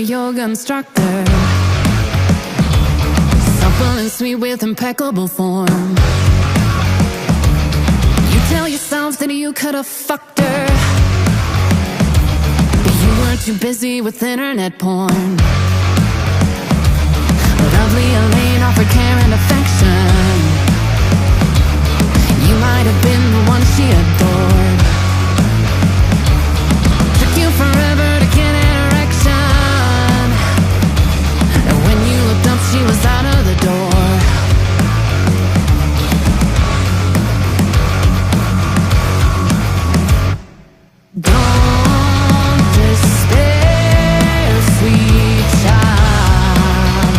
yoga instructor, supple and sweet with impeccable form. You tell yourself that you could have fucked her, but you were too busy with internet porn. Lovely Elaine offered care and affection. You might have been the one she adored. Took you forever to get an erection, and when you looked up, she was out of the door. Don't despair, sweet child.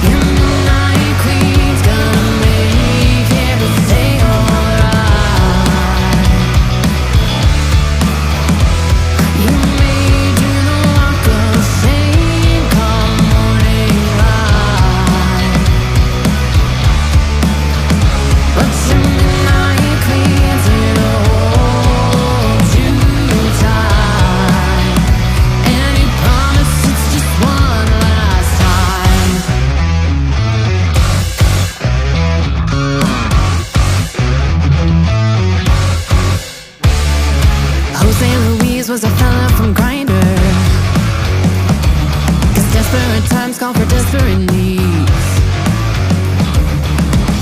Your midnight queen's gonna make everything alright. You may do the walk of shame come morning light, but your midnight queen's gonna hold you tight, and he promised it's just one last time. Jose Luis was a fella from Grindr, 'cause desperate times call for desperate needs.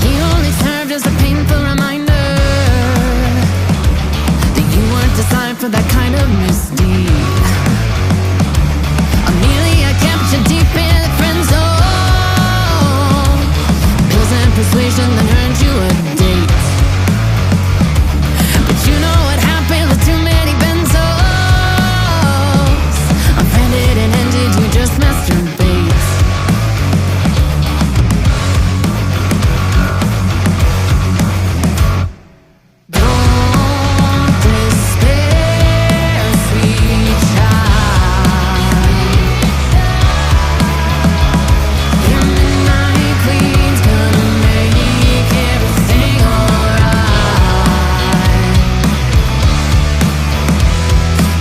He only served as a painful reminder that you weren't designed for that kind of misdeed. Amelia kept you deep in the friend zone, pills and persuasion that earned you a date. But you know what happened with too many benzos? Offended and ended, you just masturbate. Don't despair, sweet child. Your midnight queen's gonna make everything alright.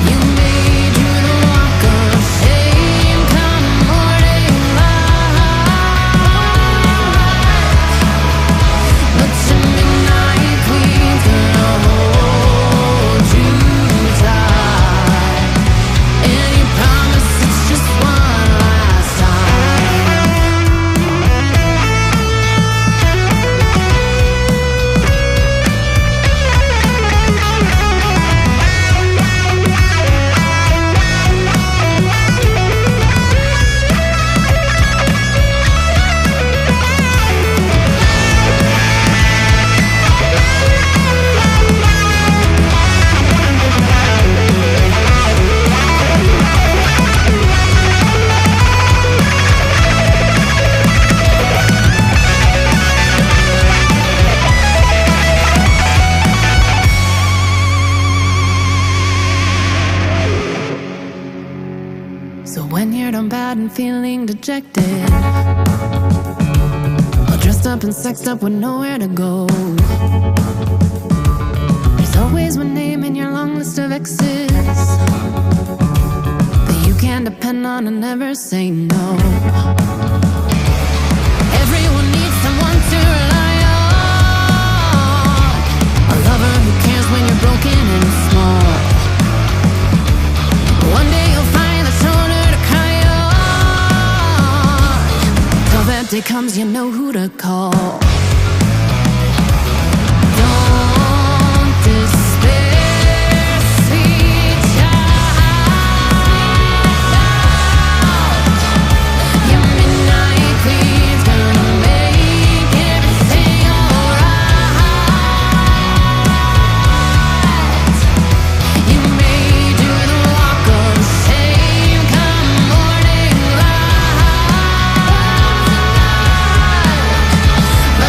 You may do the walk of shame come morning light, but your midnight queen's gonna hold you tight, and he promised it's just one last time. So when you're done bad and feeling dejected, all dressed up and sexed up with nowhere to go, there's always one name in your long list of exes that you can depend on and never say no. Everyone needs someone to rely on, a lover who cares when you're broken and small. One day you'll find a shoulder to cry on. Till that day comes, you know who to call. Don't despair, sweet child. Your midnight queen's gonna make everything alright. You may do the walk of shame come morning light, but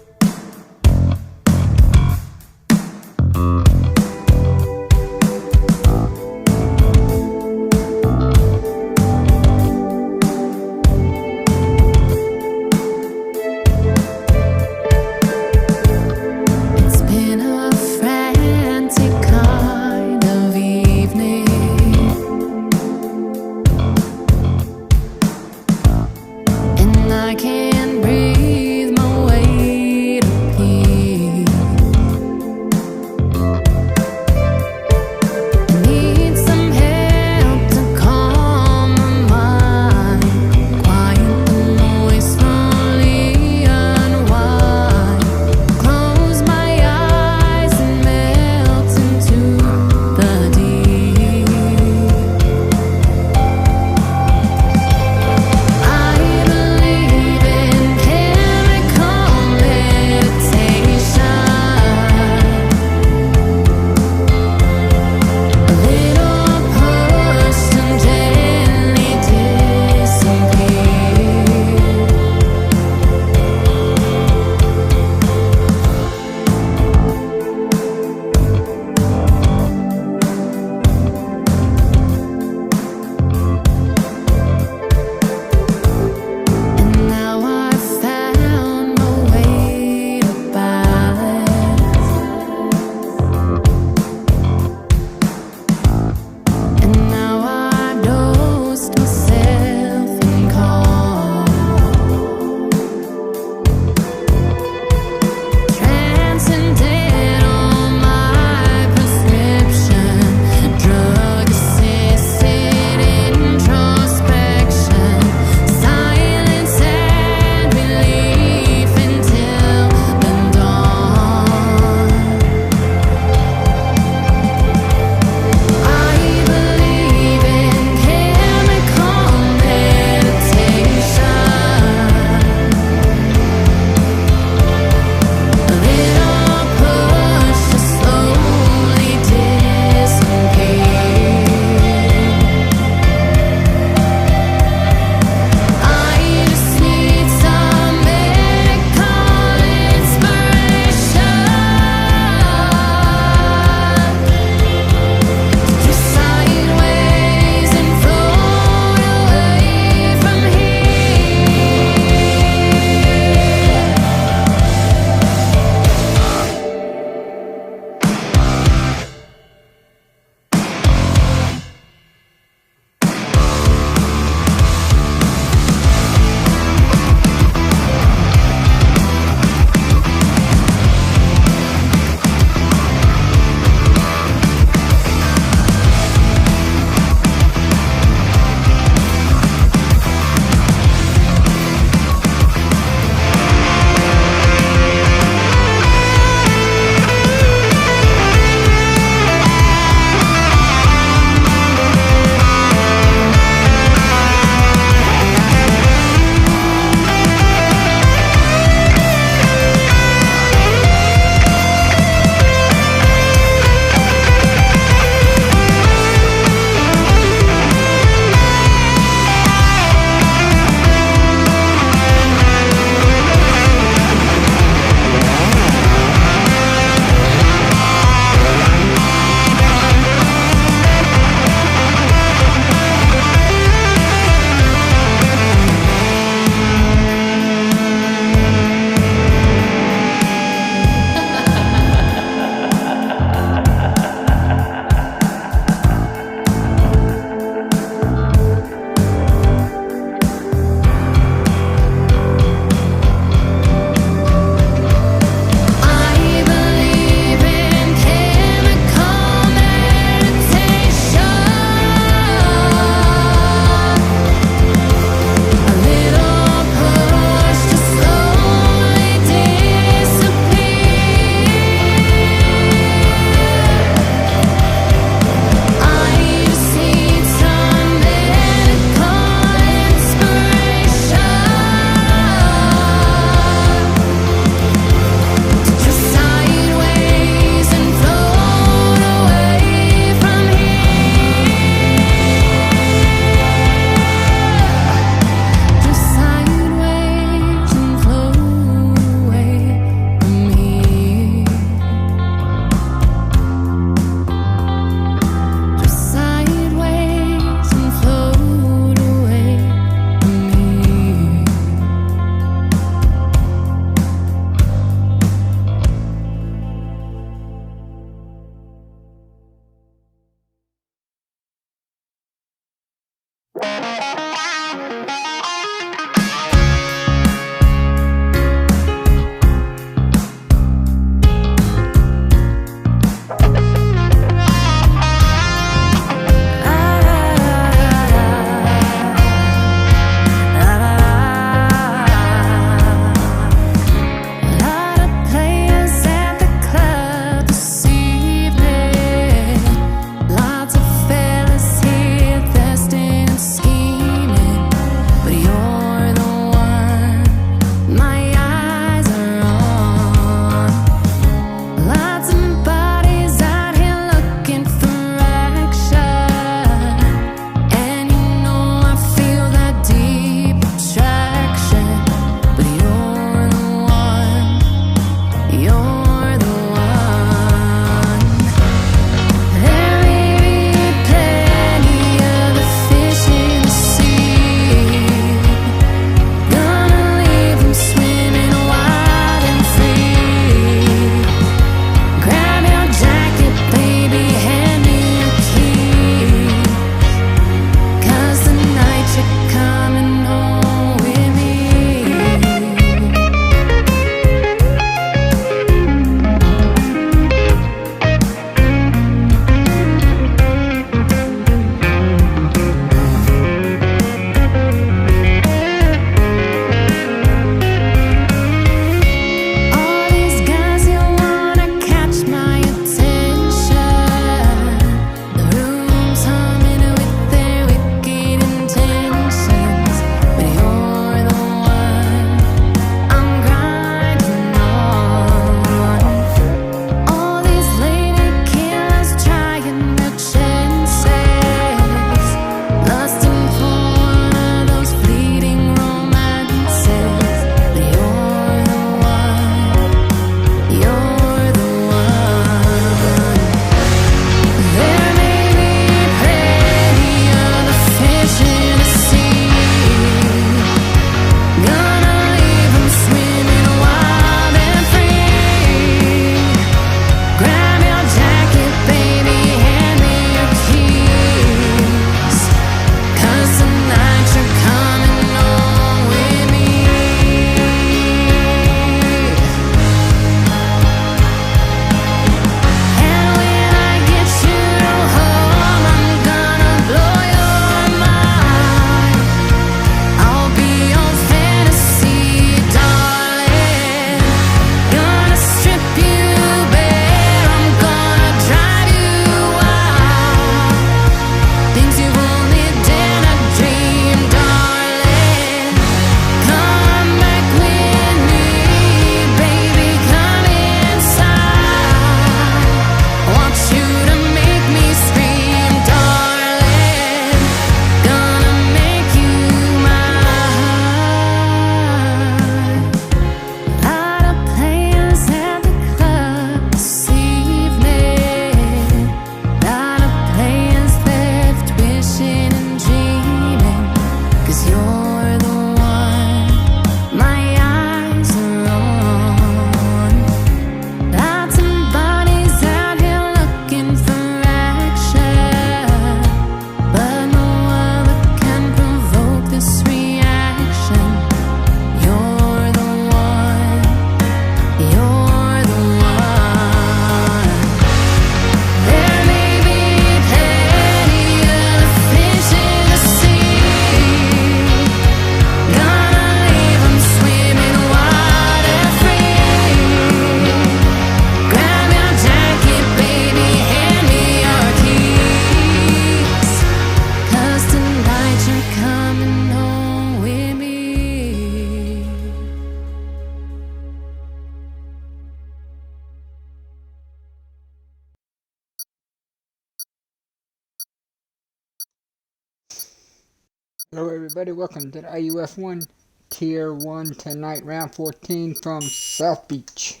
Hello everybody, welcome to the IUF1 Tier 1 tonight, round 14 from South Beach.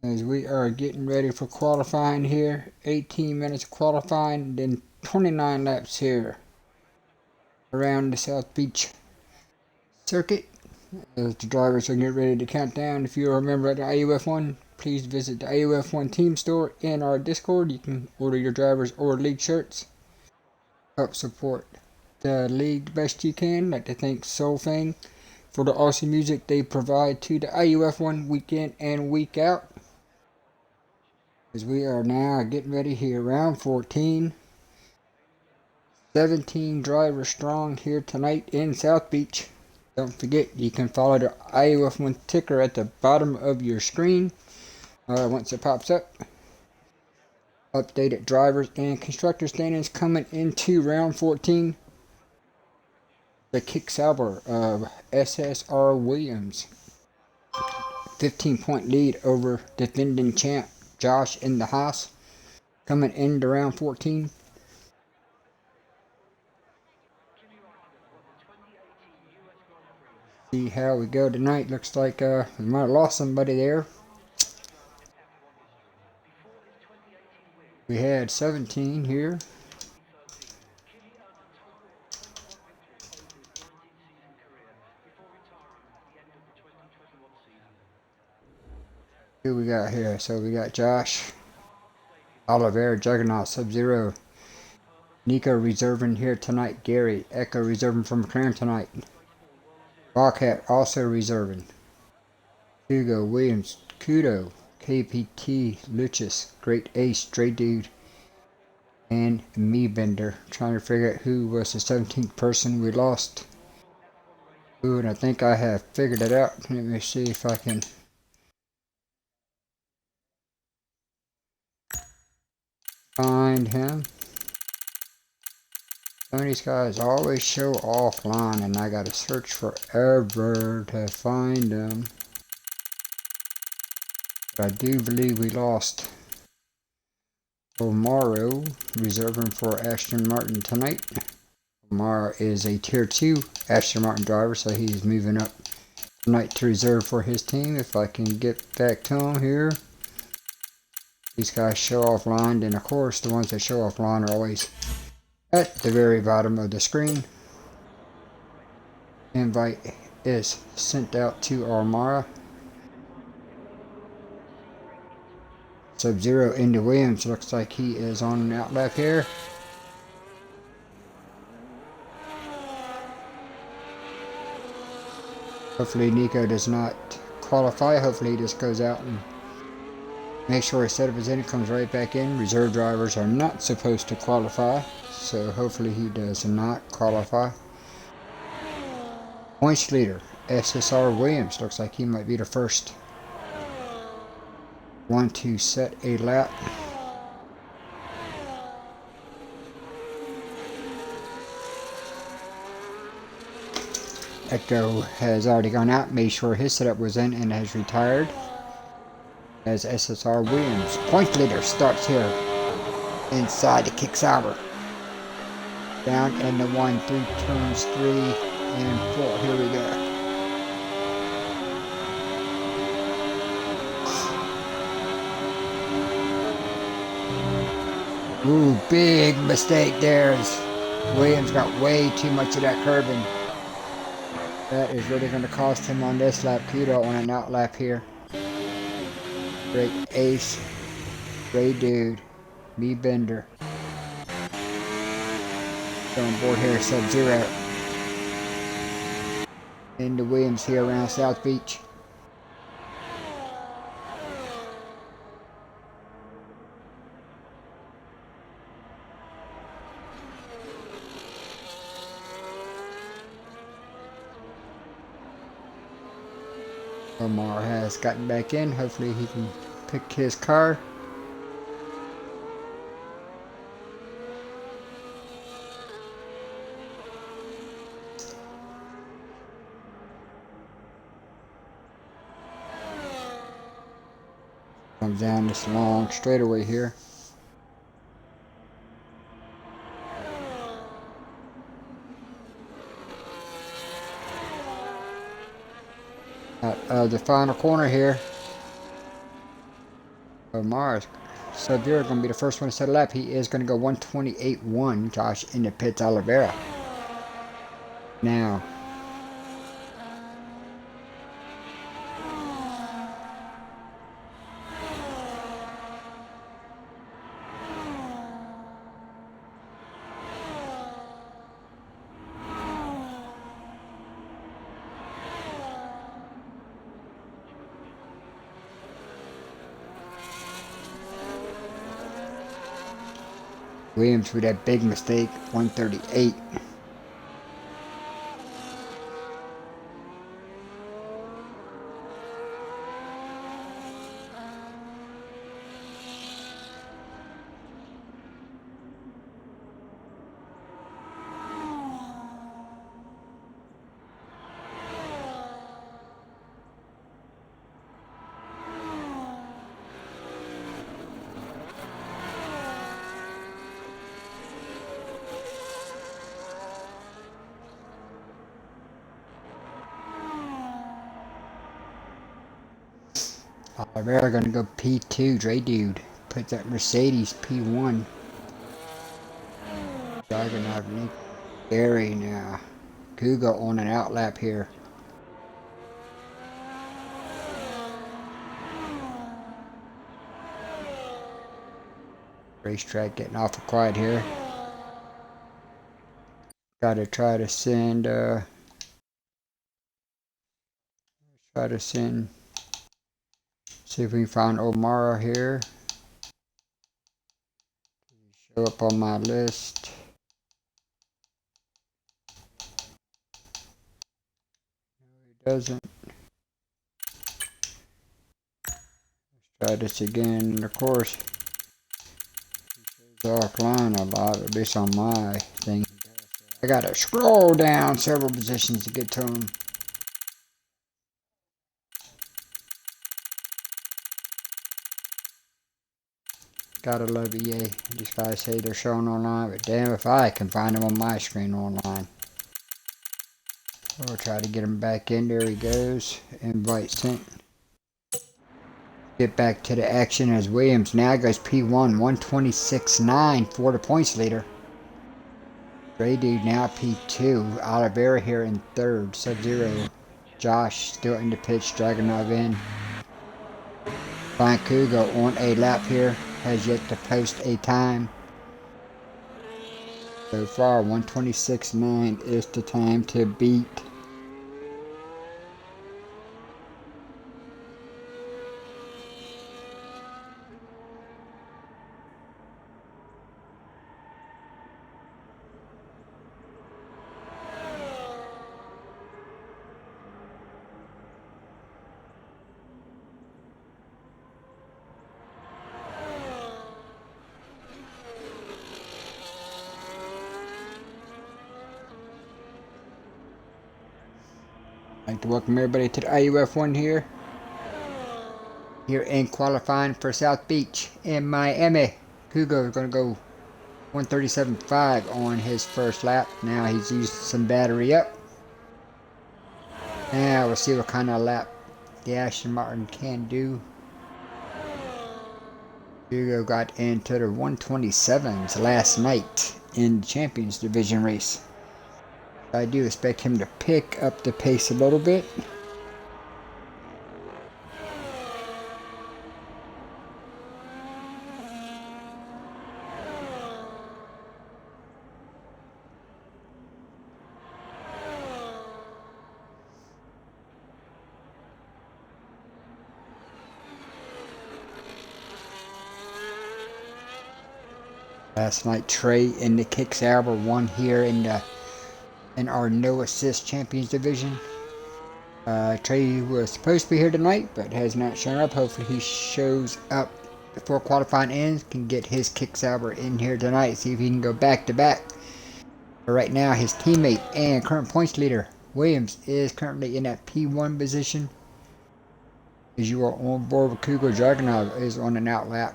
As we are getting ready for qualifying here, 18 minutes of qualifying, then 29 laps here around the South Beach circuit. As the drivers are getting ready to count down, if you're a member of the IUF1, please visit the IUF1 team store in our Discord. You can order your drivers or league shirts. Help support the league the best you can. I'd like to thank Soul Fang for the awesome music they provide to the IUF1 week in and week out. As we are now getting ready here, round 14. 17 drivers strong here tonight in South Beach. Don't forget, you can follow the IUF1 ticker at the bottom of your screen. Once it pops up, updated drivers and constructor standings coming into round 14. The kick salver of SSR Williams. 15-point lead over defending champ Josh in the Haas. Coming into round 14. See how we go tonight. Looks like we might have lost somebody there. We had 17 here. Who we got here? So we got Josh, Oliver, Juggernaut, Sub-Zero, Nico reserving here tonight. Gary, Echo reserving from McLaren tonight. Wildcat also reserving. Hugo, Williams, Kudo, KPT, Luchas, Great Ace, Stray Dude, and Me Bender. Trying to figure out who was the 17th person we lost. Ooh, and I think I have figured it out. Let me see if I can find him. Some of these guys always show offline and I gotta search forever to find them. But I do believe we lost Omaro, reserving for Aston Martin tonight. Omaro is a Tier 2 Aston Martin driver, so he's moving up tonight to reserve for his team. If I can get back to him here. These guys show offline, and of course the ones that show offline are always at the very bottom of the screen. Invite is sent out to Omaro. Sub-Zero into Williams, looks like he is on an outlap here. Hopefully Nico does not qualify. Hopefully he just goes out and makes sure his setup is in and comes right back in. Reserve drivers are not supposed to qualify, so hopefully he does not qualify. Points leader, SSR Williams, looks like he might be the first one to set a lap. Echo has already gone out, made sure his setup was in, and has retired. As SSR Williams, point leader, starts here inside the kick salver. Down in the 1, 3 turns 3 and 4. Here we go. Ooh, big mistake there. Williams got way too much of that curbing. That is really going to cost him on this lap. Kudo on an outlap here. Great Ace. Great Dude. Me Bender. On board here, Sub-Zero. Into Williams here around South Beach. Omar has gotten back in. Hopefully he can pick his car. Comes down this long straightaway here. Out of the final corner here. Mars. Sub-Zero going to be the first one to set a lap. He is going to go 128.1. Josh in the pits, Oliveira. Now, Williams with that big mistake, 138. Oliveira going to go P2. Dre Dude puts that Mercedes P1. Juggernaut Nick Berry now. Kuga on an outlap here. Racetrack getting awful quiet here. Gotta try to send see if we can find O'Mara here. Show up on my list. No, he doesn't. Let's try this again. And of course, he shows offline a lot, at least on my thing. I gotta scroll down several positions to get to him. Gotta love EA. These guys say they're showing online, but damn if I can find them on my screen online. We'll try to get him back in. There he goes. Invite sent. Get back to the action as Williams now goes P1, 126.9 for the points leader. Gray Dude now P2. Oliveira here in third. Sub-Zero. Josh still in the pitch. Dragunov in. Kuga on a lap here. Has yet to post a time. So far, 126.9 is the time to beat. I'd like to welcome everybody to the IUF1 here. Here in qualifying for South Beach in Miami. Kugo is going to go 137.5 on his first lap. Now he's used some battery up. Now we'll see what kind of lap the Aston Martin can do. Kugo got into the 127s last night in the Champions Division race. I do expect him to pick up the pace a little bit. Last night, Trey in the Kicksauber won here in our no assist Champions Division. Trey was supposed to be here tonight, but has not shown up. Hopefully he shows up before qualifying ends. Can get his Kicksauber in here tonight. See if he can go back to back. But right now, his teammate and current points leader Williams is currently in that P1 position. As you are on board with Kugo, Dragunov is on an outlap.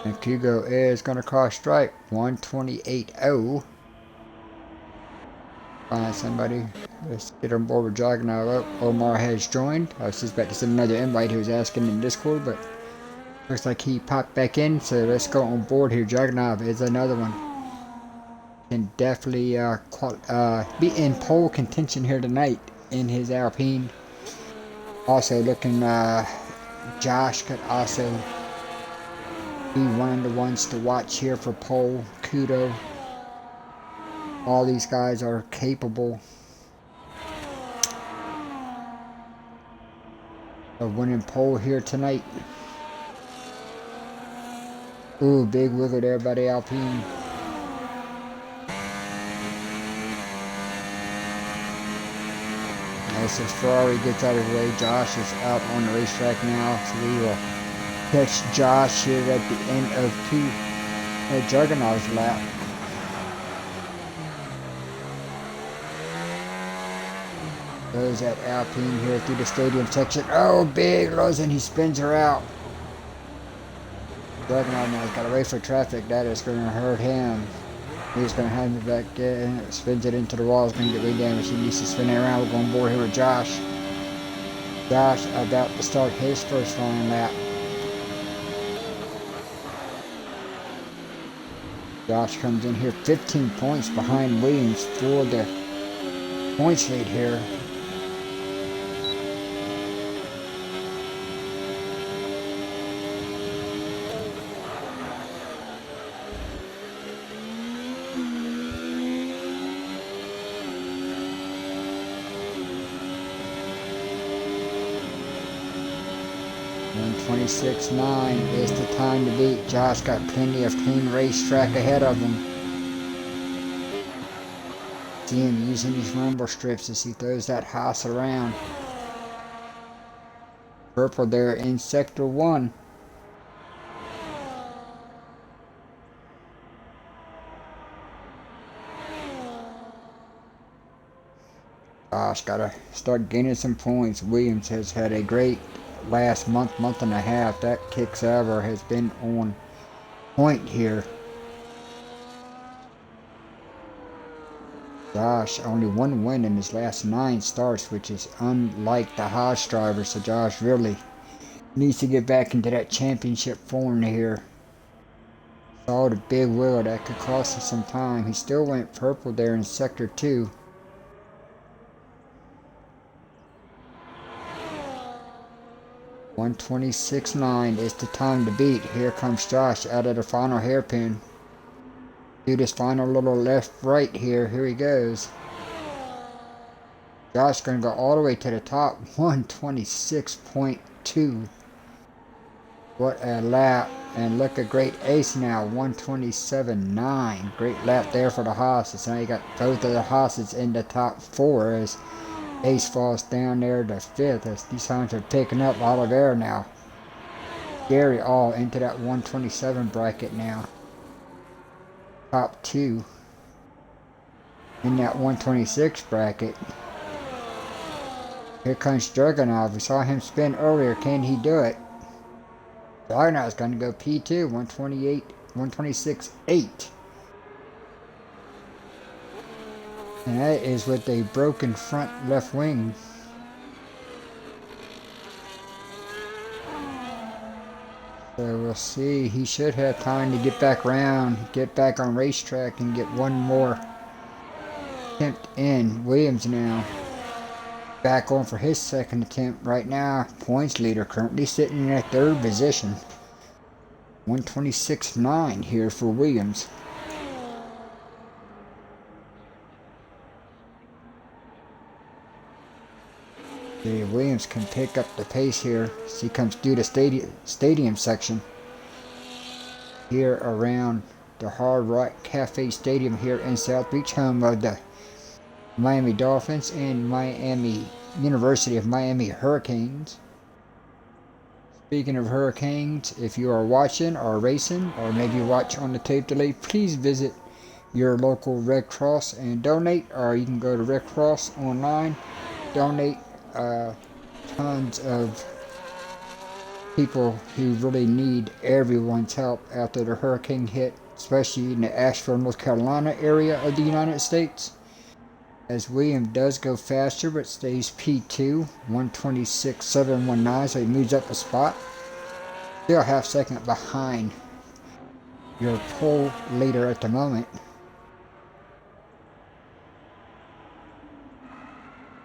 And Kugo is going to cross stripe 128.0. Find somebody. Let's get on board with Dragunov. Omar has joined. I was just about to send another invite. He was asking in Discord, but looks like he popped back in. So let's go on board here. Dragunov is another one. Can definitely be in pole contention here tonight in his Alpine. Also looking, Josh could also be one of the ones to watch here for pole. Kudo. All these guys are capable of winning pole here tonight. Ooh, big wiggle there by the Alpine. As his Ferrari gets out of the way, Josh is out on the racetrack now, so we will catch Josh here at the end of Juggernaut's lap. Goes at Alpine here through the stadium section. Oh, big Lozen, he spins her out. Juggernaut now has got to wait for traffic. That is going to hurt him. He's going to hand it back in, spins it into the wall. It's going to get way damaged. He needs to spin it around. We're going board here with Josh. Josh about to start his first flying lap. Josh comes in here 15 points behind Williams for the points lead here. .126.9 is the time to beat. Josh got plenty of clean racetrack ahead of him. See him using these rumble strips as he throws that Haas around. Purple there in sector 1. Josh gotta start gaining some points. Williams has had a great last month and a half. That Kicks ever has been on point here. Josh only one win in his last 9 starts, which is unlike the Haas driver, so Josh really needs to get back into that championship form here. Saw the big wheel that could cost him some time. He still went purple there in sector 2. .126.9 is the time to beat. Here comes Josh out of the final hairpin. Do this final little left right here. Here he goes. Josh gonna go all the way to the top. 126.2. What a lap. And look, a great ace now. 127.9. Great lap there for the Haas. Now you got both of the Haas's in the top 4 as Ace falls down there to 5th as these times are picking up out of air now. Gary all into that 127 bracket now. Top 2 in that 126 bracket. Here comes Dragunov. We saw him spin earlier. Can he do it? Dragunov's going to go P2, 126.8. And that is with a broken front left wing. So we'll see. He should have time to get back around, get back on racetrack, and get one more attempt in. Williams now back on for his second attempt right now. Points leader currently sitting in that 3rd position. 126.9 here for Williams. Williams can pick up the pace here as he comes through the stadium section here around the Hard Rock Cafe Stadium here in South Beach, home of the Miami Dolphins and Miami University of Miami Hurricanes. Speaking of Hurricanes, if you are watching or racing or maybe watch on the tape delay, please visit your local Red Cross and donate, or you can go to Red Cross online, donate tons of people who really need everyone's help after the hurricane hit, especially in the Asheville, North Carolina area of the United States. As William does go faster but stays P2, 126.719, so he moves up a spot. Still a half second behind your pole leader at the moment.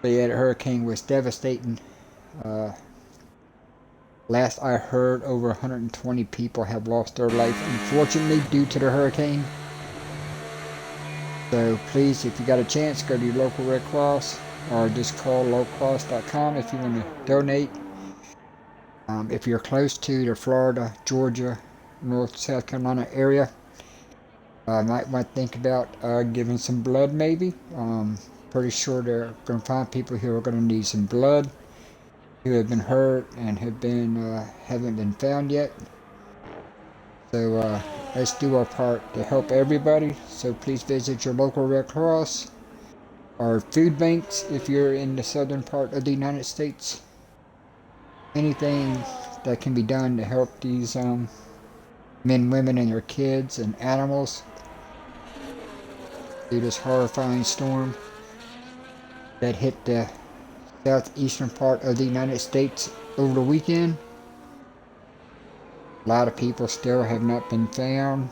But yeah, the hurricane was devastating. Last I heard, over 120 people have lost their life, unfortunately, due to the hurricane. So please, if you got a chance, go to your local Red Cross or just call lowcross.com if you want to donate. If you're close to the Florida, Georgia, North, South Carolina area, might want to think about giving some blood maybe. Pretty sure they're going to find people who are going to need some blood, who have been hurt and haven't been found yet. So let's do our part to help everybody. So please visit your local Red Cross or food banks if you're in the southern part of the United States. Anything that can be done to help these men, women, and their kids and animals through this horrifying storm that hit the southeastern part of the United States over the weekend. A lot of people still have not been found.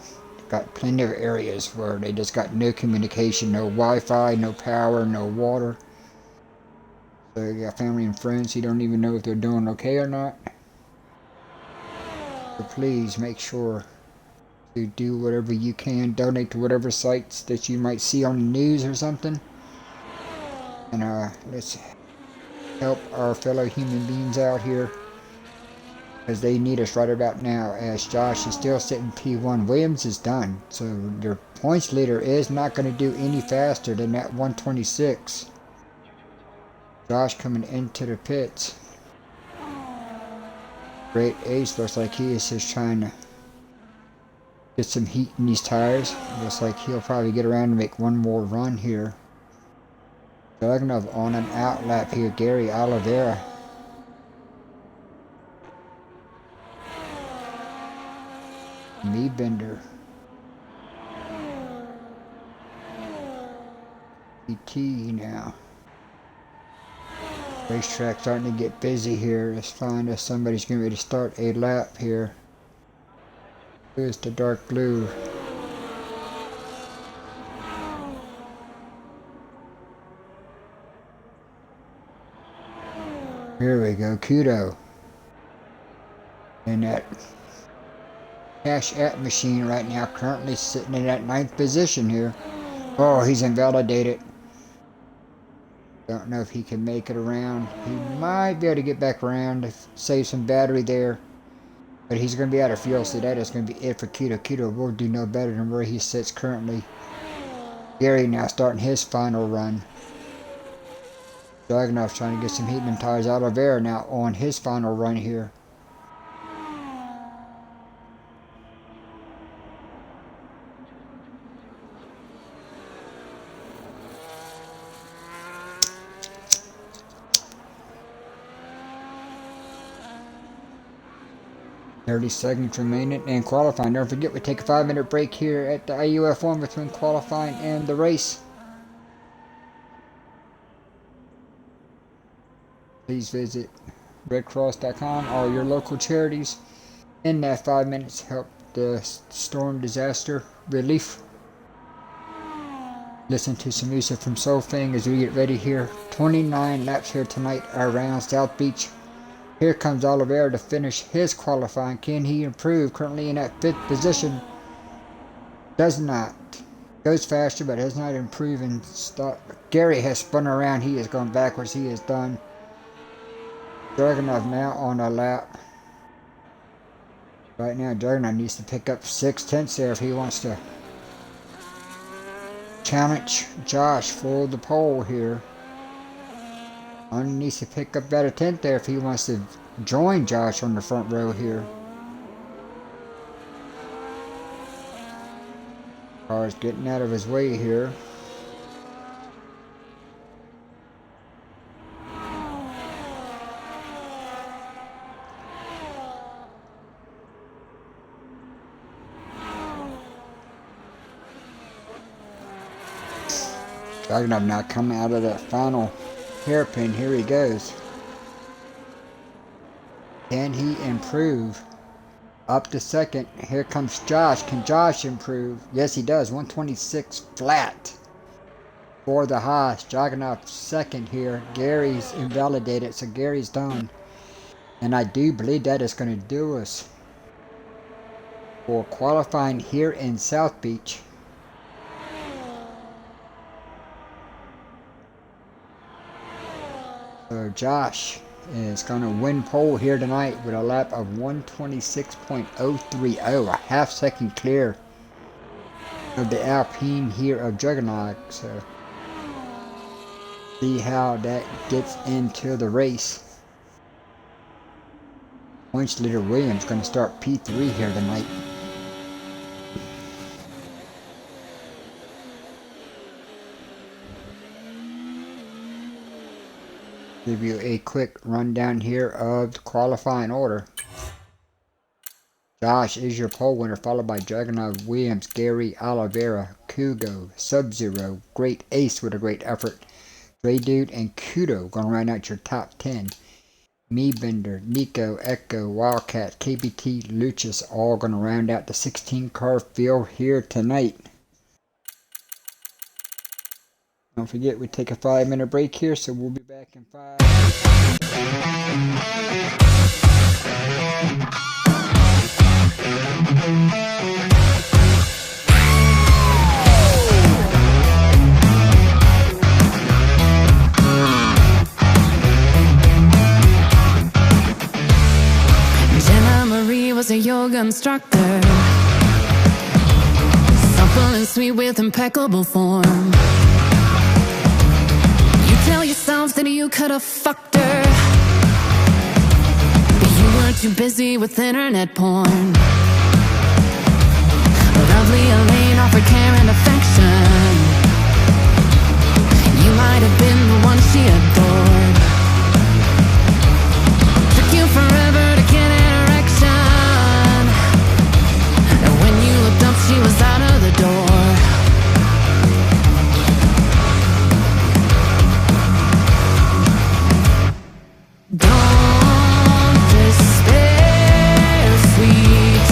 Got plenty of areas where they just got no communication, no Wi-Fi, no power, no water. So you got family and friends who don't even know if they're doing okay or not. So please make sure to do whatever you can. Donate to whatever sites that you might see on the news or something. And let's help our fellow human beings out here, because they need us right about now, as Josh is still sitting P1. Williams is done, so your points leader is not going to do any faster than that 126. Josh coming into the pits. Great Ace looks like he is just trying to get some heat in these tires. Looks like he'll probably get around to make one more run here. Dragunov on an out lap here, Gary Oliveira. Me Bender. PT now. Racetrack starting to get busy here. Let's find if somebody's getting ready to start a lap here. Here's the dark blue. Here we go, Kudo. And that Cash App machine right now currently sitting in that 9th position here. Oh, he's invalidated. Don't know if he can make it around. He might be able to get back around to save some battery there. But he's going to be out of fuel, so that is going to be it for Kudo. Kudo will do no better than where he sits currently. Gary now starting his final run. Dragunov's trying to get some heat in them tires. Oliveira now on his final run here. .30 seconds remaining and qualifying. Don't forget, we take a 5-minute break here at the IUF1 between qualifying and the race. Please visit redcross.com or your local charities. In that 5 minutes, help the storm disaster relief. Listen to some music from Soulfang as we get ready here. 29 laps here tonight around South Beach. Here comes Oliveira to finish his qualifying. Can he improve? Currently in that 5th position. Does not. Goes faster, but has not improved and stop. Gary has spun around. He is going backwards. He is done. Dragunov now on a lap. Right now, Dragunov needs to pick up 6/10 there if he wants to challenge Josh for the pole here. Only needs to pick up about a 10th there if he wants to join Josh on the front row here. Car's getting out of his way here. Dragunov now coming out of that final hairpin. Here he goes. Can he improve? Up to second. Here comes Josh. Can Josh improve? Yes, he does. 126 flat for the Haas. Dragunov second here. Gary's invalidated, so Gary's done. And I do believe that is going to do us for qualifying here in South Beach. So Josh is going to win pole here tonight with a lap of 126.030, a half second clear of the Alpine here of Juggernaut. So see how that gets into the race. Points leader Williams going to start P3 here tonight. Give you a quick rundown here of the qualifying order. Josh is your pole winner, followed by Dragunov, Williams, Gary, Oliveira, Kugo, Sub-Zero, Great Ace with a great effort, Dre Dude, and Kudo going to round out your top 10. Me Bender, Nico, Echo, Wildcat, KBT, Luchas all going to round out the 16 car field here tonight. Don't forget, we take a 5-minute break here, so we'll be back in 5. Jenna Marie was a yoga instructor, supple and sweet with impeccable form. Tell yourself that you could have fucked her, but you were too busy with internet porn. Lovely Elaine offered care and affection. You might have been the one she adored. Took you forever to get an erection, and when you looked up she was out of the door. Don't despair, sweet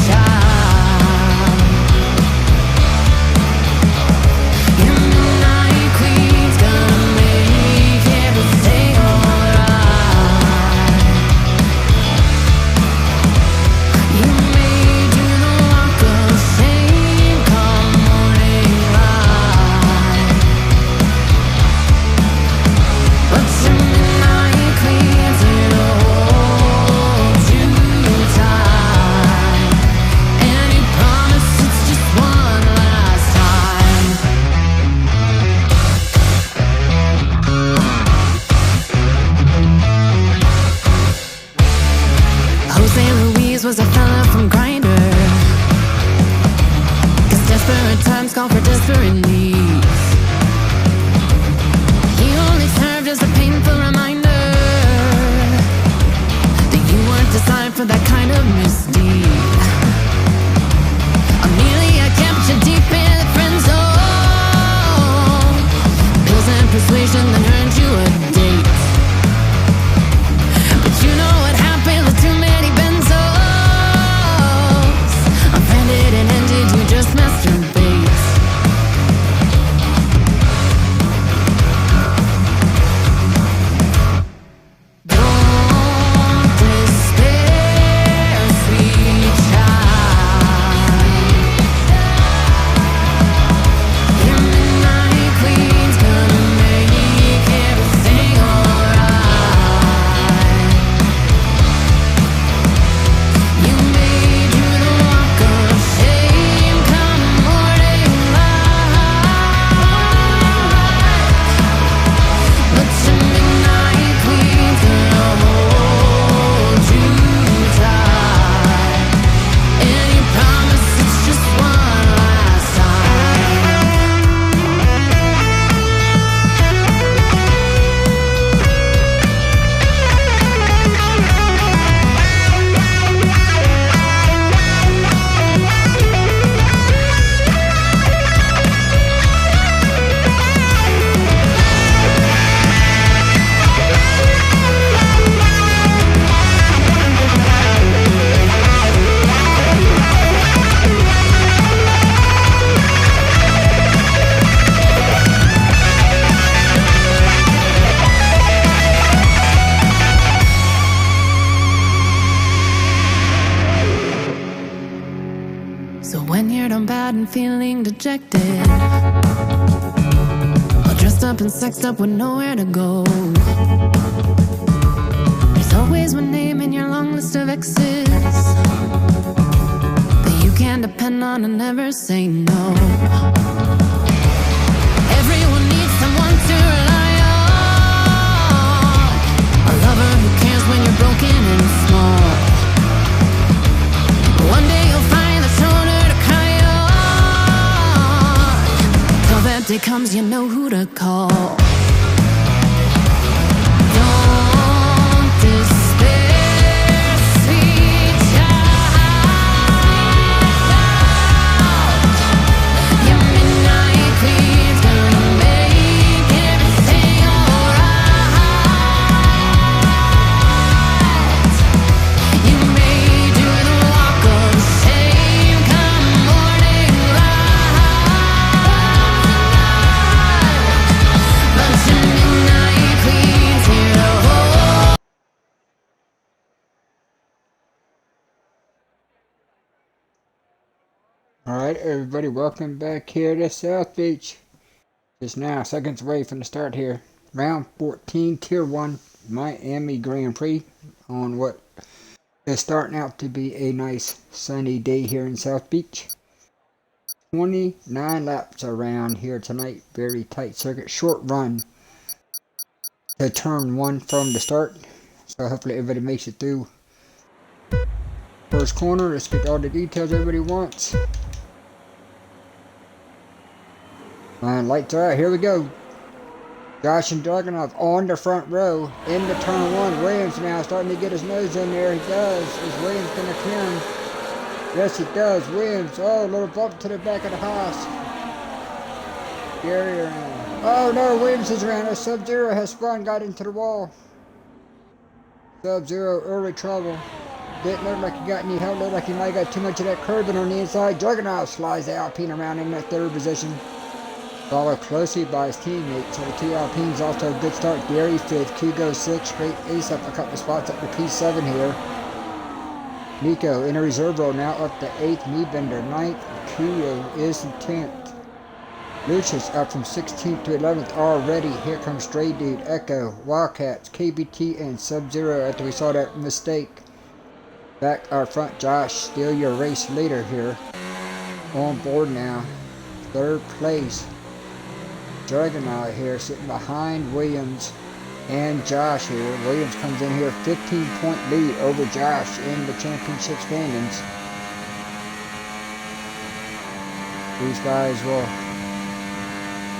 God and feeling dejected, all dressed up and sexed up with nowhere to go. There's always one name in your long list of exes that you can depend on and never say no. Everyone needs someone to rely on, a lover who cares when you're broken and small. One day you'll find the shoulder to cry on. Till that day comes, you know who to call. Don't despair, sweet child. Your midnight queen's gonna make everything alright. You may do the walk of shame come morning light, but your midnight queen's here to hold. Alright, everybody, welcome back here to South Beach. Just now, seconds away from the start here. Round 14, Tier 1, Miami Grand Prix, on what is starting out to be a nice sunny day here in South Beach. 29 laps around here tonight. Very tight circuit. Short run to turn 1 from the start. So hopefully everybody makes it through. First corner, let's get all the details everybody wants. Lights are out, here we go. Josh and Dragunov on the front row, into turn 1. Williams now starting to get his nose in there. He does. Is Williams going to clear him? Yes, he does. Williams, oh, a little bump to the back of the Haas. Gary around. Oh no, Williams is around. Sub-Zero has spun, got into the wall. Sub-Zero, early trouble. Didn't look like he got any help. Looked like he might have got too much of that curbing on the inside. Dragunov slides the Alpine around in that 3rd position. Followed closely by his teammates. So the 2 Alpines off to a good start. Gary 5th, Kugo 6th, great ace up a couple spots up to P7 here. Nico in a reserve role now up to 8th, Niebender 9th, Kugo is in 10th. Lucius up from 16th to 11th already. Here comes Stray Dude, Echo, Wildcats, KBT, and Sub-Zero after we saw that mistake. Back our front, Josh, still your race leader here. On board now. 3rd place. Dragunov here sitting behind Williams and Josh here. Williams comes in here 15-point lead over Josh in the championship standings. These guys will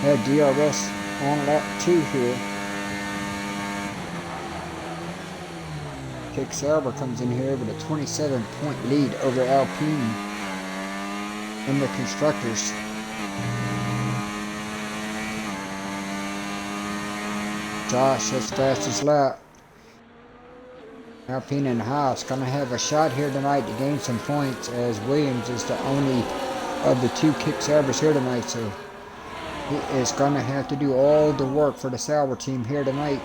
have DRS on lap 2 here. Kick Sauber comes in here with a 27-point lead over Alpine in the constructors. Josh, his fastest lap. Alpine and Haas gonna have a shot here tonight to gain some points, as Williams is the only of the 2 kick Saubers here tonight, so he is gonna have to do all the work for the Sauber team here tonight.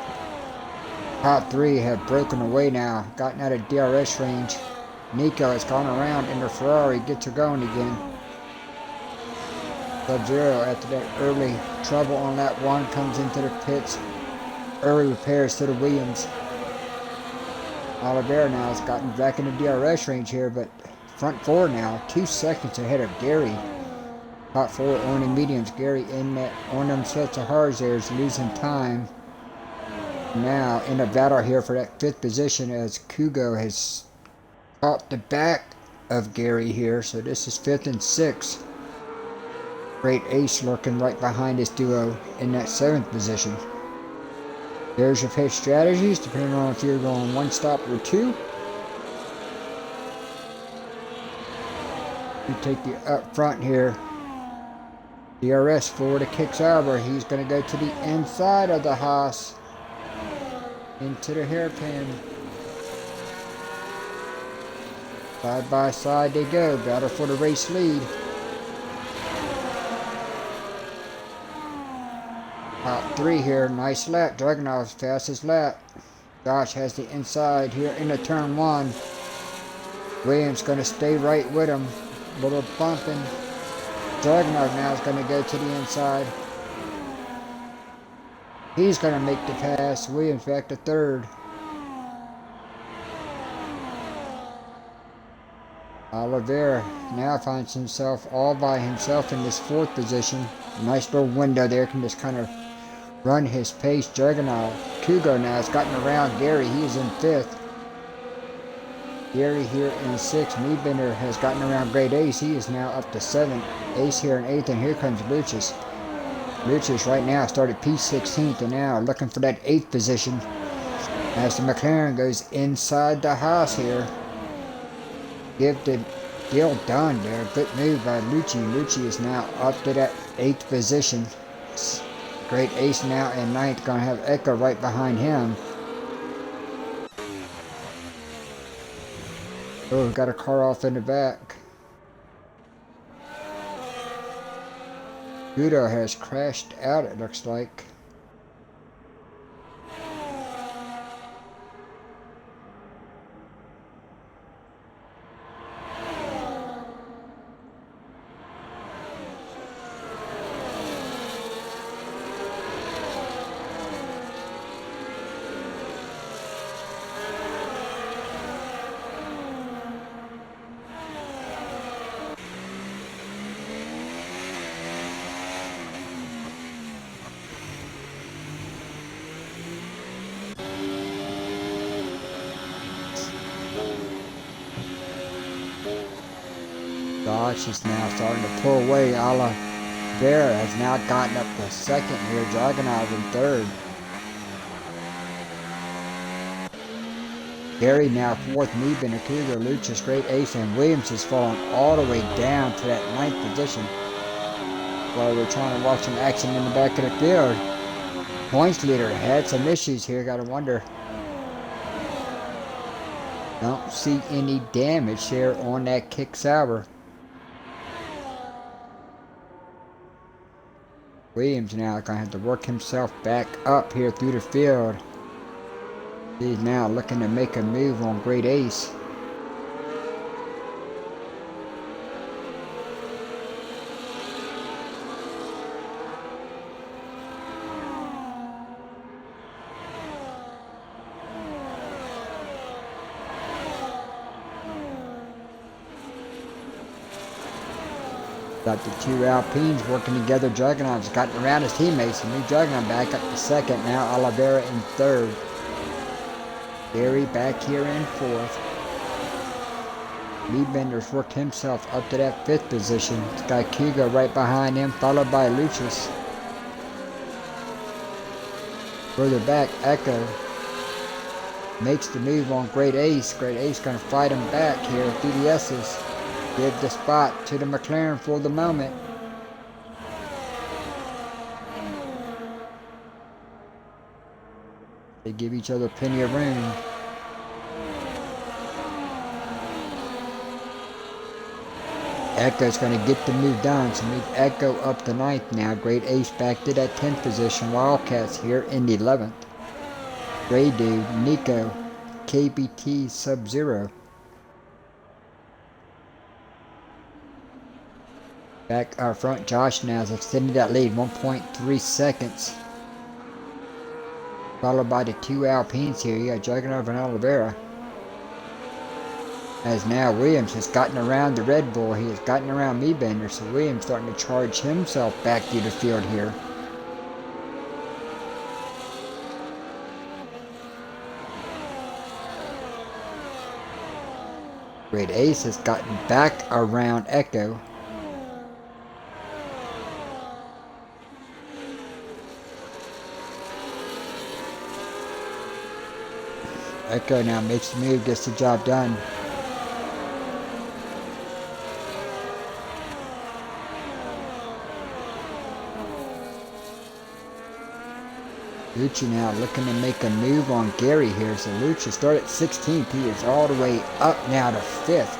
Top 3 have broken away now, gotten out of DRS range. Nico has gone around in the Ferrari, gets her going again. Sub-Zero after that early trouble on lap 1 comes into the pits. Early repairs to the Williams. Oliveira now has gotten back in the DRS range here, but front 4 now, 2 seconds ahead of Gary. Top 4 on the mediums. Gary in that on them sets of hards there is losing time. Now in a battle here for that 5th position, as Kugo has caught the back of Gary here, so this is 5th and 6th. Great ace lurking right behind this duo in that 7th position. There's your pit strategies, depending on if you're going 1 stop or 2. You take the up front here. DRS for the kick Sauber. He's going to go to the inside of the Haas. Into the hairpin. Side by side they go. Battle for the race lead. Top 3 here, nice lap. Dragunov's fastest lap. Josh has the inside here in the turn 1. Williams gonna stay right with him. Little bumping. Dragunov now is going to go to the inside. He's going to make the pass. Williams back to third. Oliveira now finds himself all by himself in this fourth position. Nice little window there, can just kind of run his pace. Dragunov. Kugo now has gotten around Gary. He is in fifth. Gary here in sixth. Niebender has gotten around Great Ace. He is now up to seventh. Ace here in eighth, and here comes Lucius. Lucius right now started P16th and now looking for that eighth position as the McLaren goes inside the house here. Give the deal done there. Good move by Lucci. Lucci is now up to that eighth position. Great Ace now in ninth. Gonna have Echo right behind him. Oh, got a car off in the back. Guido has crashed out, it looks like. Dodge is now starting to pull away. Oliveira has now gotten up to second here. Dragunov in third. Gary now fourth. Niebender, Cougar, Lucius, Great Ace, and Williams has fallen all the way down to that ninth position. While we're trying to watch some action in the back of the field. Points leader had some issues here. Gotta wonder. Don't see any damage there on that kick sour. Williams now going to have to work himself back up here through the field. He's now looking to make a move on Great Ace. Got the two Alpines working together. Dragunov's gotten around his teammates. And new Dragunov back up to second. Now Oliveira in third. Gary back here in fourth. Niebender's worked himself up to that fifth position. It's got Kugo right behind him, followed by Lucius. Further back, Echo makes the move on Great Ace. Great Ace gonna fight him back here through the S's. Give the spot to the McLaren for the moment. They give each other plenty of room. Echo's going to get the move done, so move Echo up to ninth now. Great Ace back to that 10th position. Wildcats here in the 11th. Grey Dude, Nico, KBT Sub-Zero. Back our front, Josh now has extended that lead 1.3 seconds. Followed by the two Alpines here. You got Dragunov and Oliveira. As now Williams has gotten around the Red Bull. He has gotten around Niebender. So Williams starting to charge himself back through the field here. Great Ace has gotten back around Echo. Echo now makes the move, gets the job done. Lucci now looking to make a move on Gary here. So Lucci started 16th. He is all the way up now to 5th.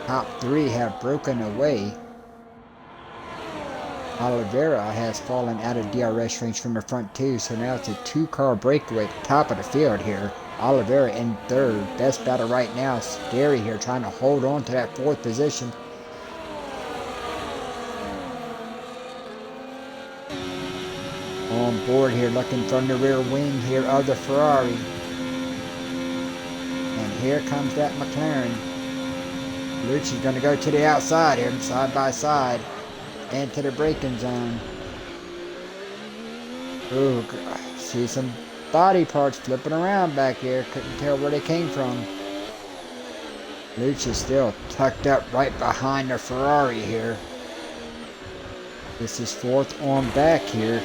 Top three have broken away. Oliveira has fallen out of DRS range from the front two, so now it's a two-car breakaway at the top of the field here. Oliveira in third. Best battle right now is Gary here trying to hold on to that fourth position. on board here, looking from the rear wing here of the Ferrari. And here comes that McLaren. Lucci's going to go to the outside here, side by side, into the braking zone. Ooh, see some body parts flipping around back here. Couldn't tell where they came from. Lucci's still tucked up right behind the Ferrari here. This is fourth on back here.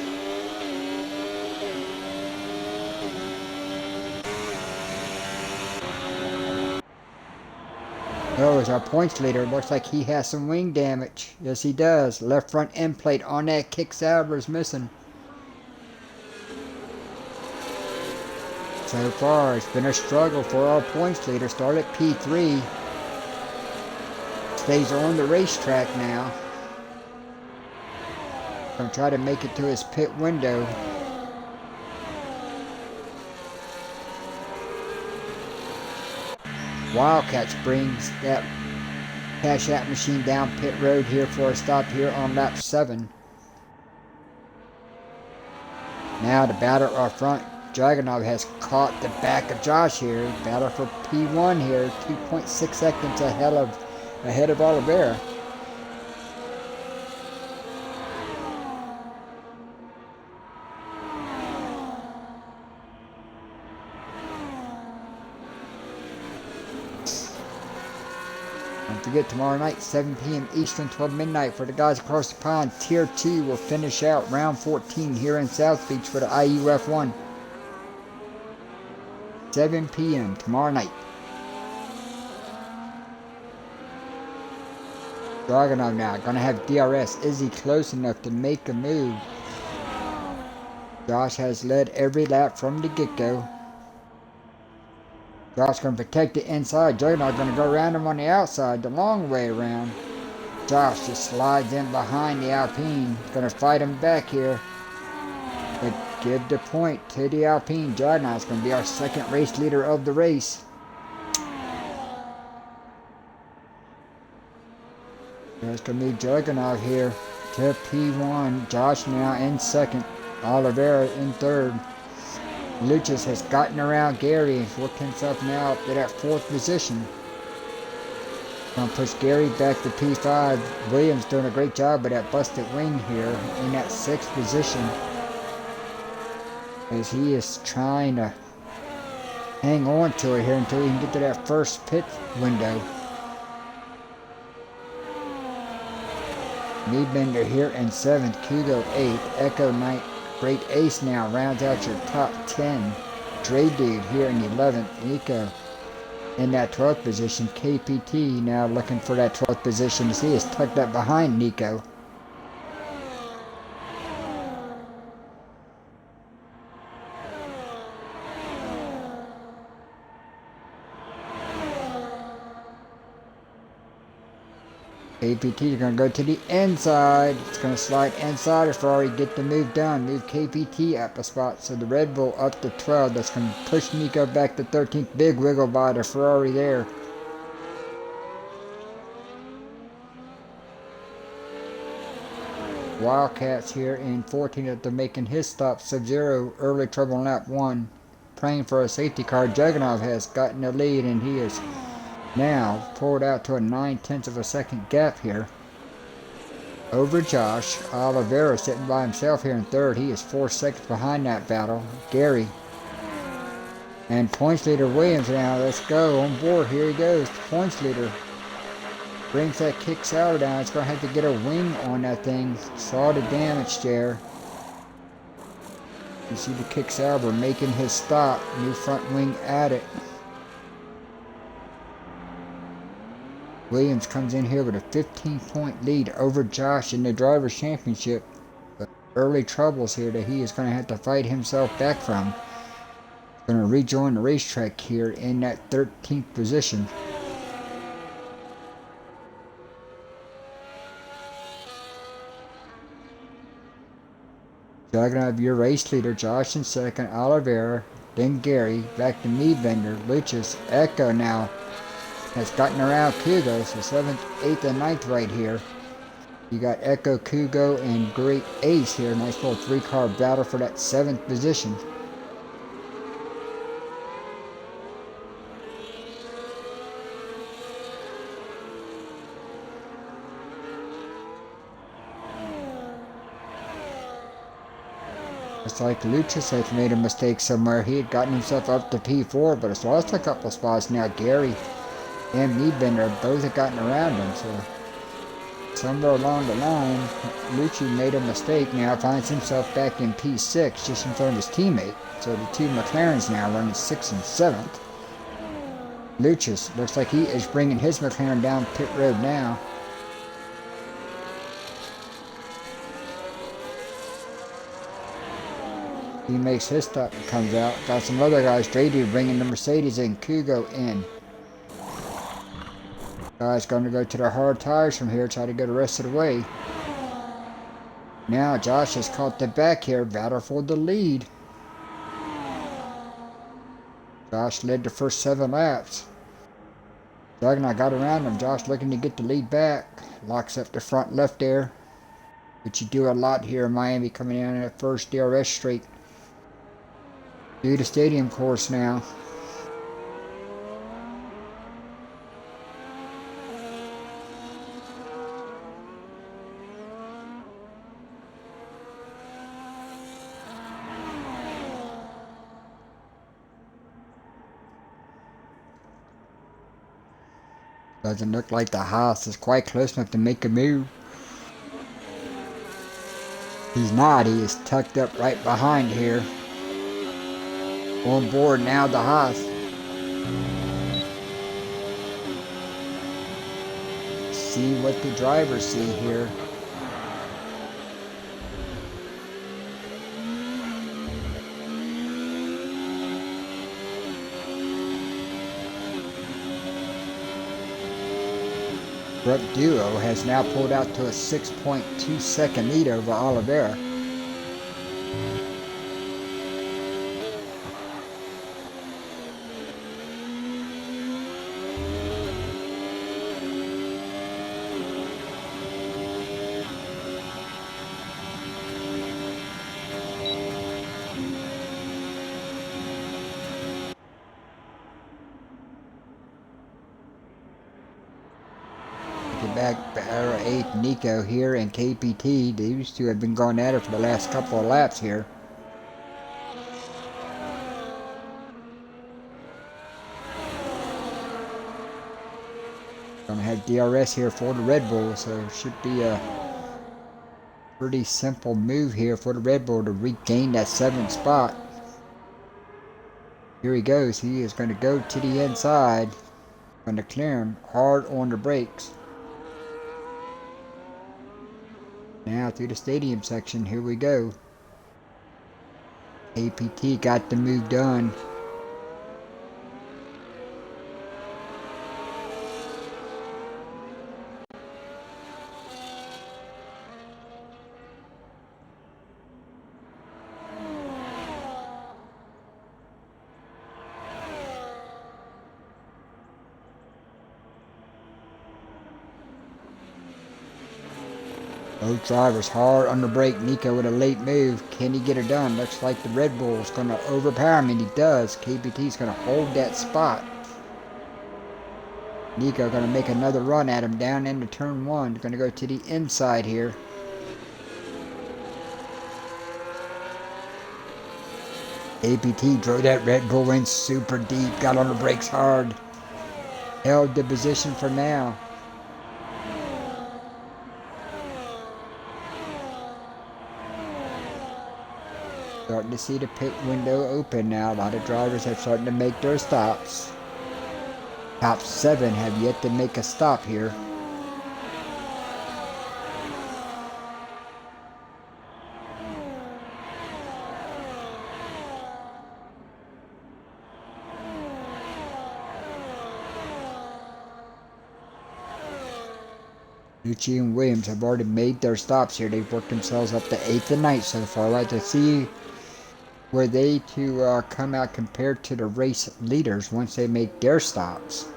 Oh, as our points leader, looks like he has some wing damage. Yes, he does. Left front end plate on that kick salver is missing. So far, it's been a struggle for our points leader. Started at P3. Stays on the racetrack now. Gonna try to make it to his pit window. Wildcats brings that cash out machine down pit road here for a stop here on lap 7. Now the battle up front. Dragunov has caught the back of Josh here. Battle for P1 here. 2.6 seconds ahead of Oliveira. Don't forget, tomorrow night, 7 p.m. Eastern, 12 midnight, for the guys across the pond. Tier 2 will finish out round 14 here in South Beach for the IUF1. 7 p.m. tomorrow night. Dragunov now, gonna have DRS. Is he close enough to make a move? Josh has led every lap from the get-go. Josh gonna protect the inside. Dragunov gonna go around him on the outside, the long way around. Josh just slides in behind the Alpine. Gonna fight him back here. But give the point to the Alpine. Dragunov's gonna be our second race leader of the race. There's gonna be Dragunov here to P1. Josh now in second. Oliveira in third. Lucas has gotten around Gary and worked himself now up to that fourth position. Gonna push Gary back to P5. Williams doing a great job with that busted wing here in that sixth position, as he is trying to hang on to it here until he can get to that first pit window. Niebender here in 7th, Kugo 8th, Echo 9th. Great Ace now rounds out your top 10. Dre Dude here in 11th. Nico in that 12th position. KPT now looking for that 12th position. You see, is tucked up behind Nico. KPT is going to go to the inside. It's going to slide inside before we get the move done. Move KPT up a spot. So the Red Bull up to 12. That's going to push Nico back to 13th. Big wiggle by the Ferrari there. Wildcats here in 14th after making his stop. Sub-Zero early trouble on lap 1. Praying for a safety car. Dragunov has gotten the lead, and he is now pulled out to a 9/10 of a second gap here over Josh. Oliveira sitting by himself here in third. He is 4 seconds behind that battle. Gary and points leader Williams now. Let's go on board. Here he goes. Points leader brings that kick salver down. It's going to have to get a wing on that thing. Saw the damage there. You see the kick salver making his stop. New front wing at it. Williams comes in here with a 15-point lead over Josh in the Drivers' Championship. But early troubles here that he is going to have to fight himself back from. Going to rejoin the racetrack here in that 13th position. Dragunov, your race leader. Josh in second. Oliveira. Then Gary. Back to Niebender. Luchas. Echo now has gotten around Kugo, so 7th, 8th, and 9th right here. You got Echo, Kugo, and Great Ace here. Nice little 3-car battle for that 7th position. It's like Lucius had made a mistake somewhere. He had gotten himself up to P4, but it's lost a couple spots now. Gary and Kneebender both have gotten around him, so somewhere along the line, Lucci made a mistake. Now finds himself back in P6, just in front of his teammate. So the two McLarens now running 6th and 7th. Lucius looks like he is bringing his McLaren down pit road now. He makes his stop and comes out. Got some other guys, Drady bringing the Mercedes and Kugo in. Guys going to go to the hard tires from here, try to go the rest of the way. Now Josh has caught the back here, battle for the lead. Josh led the first 7 laps. Juggernaut got around him. Josh looking to get the lead back. Locks up the front left there, which you do a lot here in Miami, coming in on that first DRS straight. Do the stadium course now. Doesn't look like the Haas is quite close enough to make a move. He's not. He is tucked up right behind here. On board now, the Haas. See what the drivers see here. Brooke Duo has now pulled out to a 6.2 second lead over Oliveira. Back Barra 8 Nico here and KPT. These two have been going at it for the last couple of laps here. Gonna have DRS here for the Red Bull, so it should be a pretty simple move here for the Red Bull to regain that 7th spot. Here he goes. He is going to go to the inside. Going to clear him hard on the brakes. Now through the stadium section, here we go. APT got the move done. Both drivers hard on the brake. Nico with a late move. Can he get it done? Looks like the Red Bull is going to overpower him, and he does. KPT is going to hold that spot. Nico going to make another run at him down into turn 1. Going to go to the inside here. APT drove that Red Bull in super deep. Got on the brakes hard. Held the position for now. Starting to see the pit window open now. A lot of drivers have started to make their stops. Top 7 have yet to make a stop here. Lucci and Williams have already made their stops here. They've worked themselves up to 8th and 9th so far. I'd like to see where they to come out compared to the race leaders once they make their stops.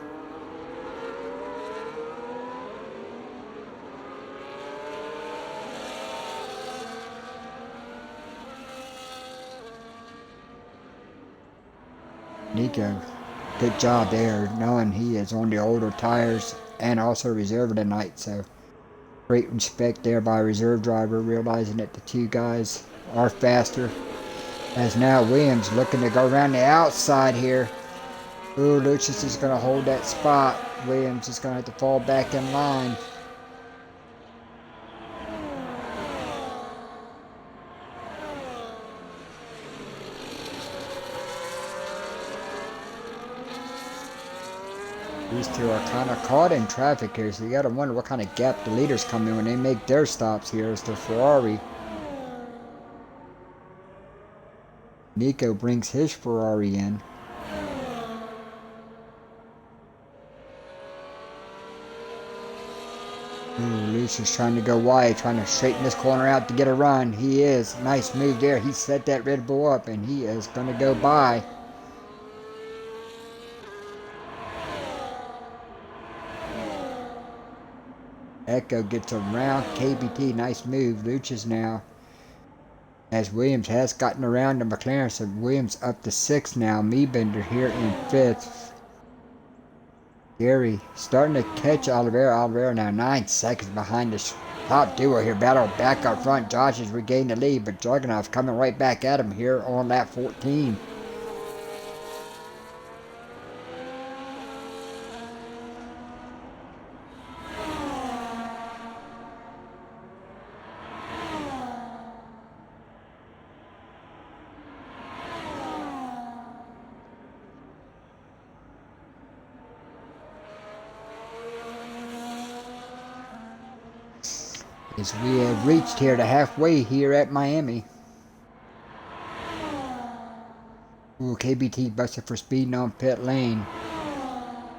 Nico, good job there, knowing he is on the older tires and also reserve tonight. So great respect there by reserve driver, realizing that the two guys are faster. As now Williams looking to go around the outside here. Ooh, Lucius is going to hold that spot. Williams is going to have to fall back in line. These two are kind of caught in traffic here, so you got to wonder what kind of gap the leaders come in when they make their stops here. As the Ferrari. Nico brings his Ferrari in. Ooh, Lucius trying to go wide, trying to straighten this corner out to get a run. He is. Nice move there. He set that Red Bull up, and he is going to go by. Echo gets around KBT. Nice move. Lucius now. As Williams has gotten around the McLaren, so Williams up to 6th now. Meebender here in 5th. Gary starting to catch Oliveira. Oliveira now 9 seconds behind the top duo here. Battle back up front. Josh has regained the lead, but Dragunov coming right back at him here on lap 14. As we have reached here to halfway here at Miami. Ooh, KBT busted for speeding on pit lane.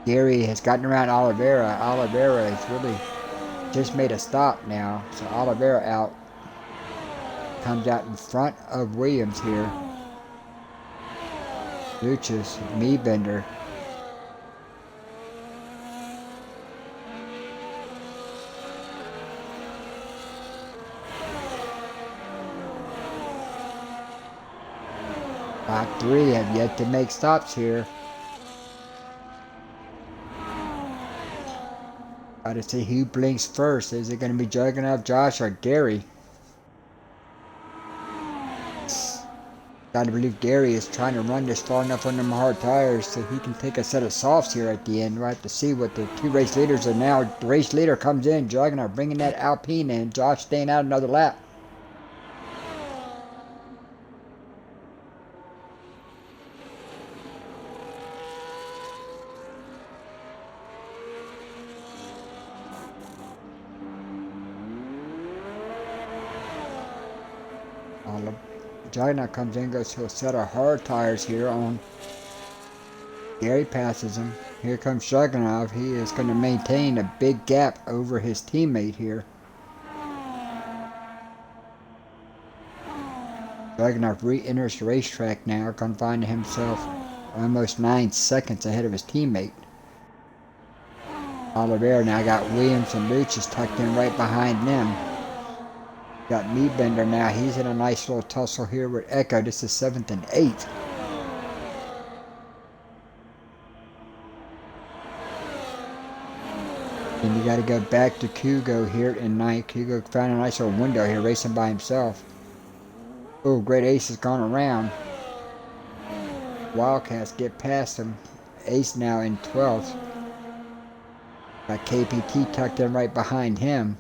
Gary has gotten around Oliveira. Oliveira has really just made a stop now. So Oliveira out. Comes out in front of Williams here. Lucius, Meebender. Top 3 have yet to make stops here. Got to see who blinks first. Is it going to be Dragunov, Josh, or Gary? Got to believe Gary is trying to run this far enough on them hard tires so he can take a set of softs here at the end. We'll have to see what the two race leaders are now. The race leader comes in. Dragunov bringing that Alpine in. Josh staying out another lap. Dragunov comes in, goes to a set of hard tires here on. Gary passes him. Here comes Dragunov. He is going to maintain a big gap over his teammate here. Dragunov re-enters the racetrack now, going to find himself almost 9 seconds ahead of his teammate. Oliveira now got Williams and Lucius tucked in right behind them. Got Meebender now. He's in a nice little tussle here with Echo. This is 7th and 8th. And you got to go back to Kugo here in 9th. Kugo found a nice little window here, racing by himself. Oh, Great Ace has gone around. Wildcats get past him. Ace now in 12th. Got KPT tucked in right behind him.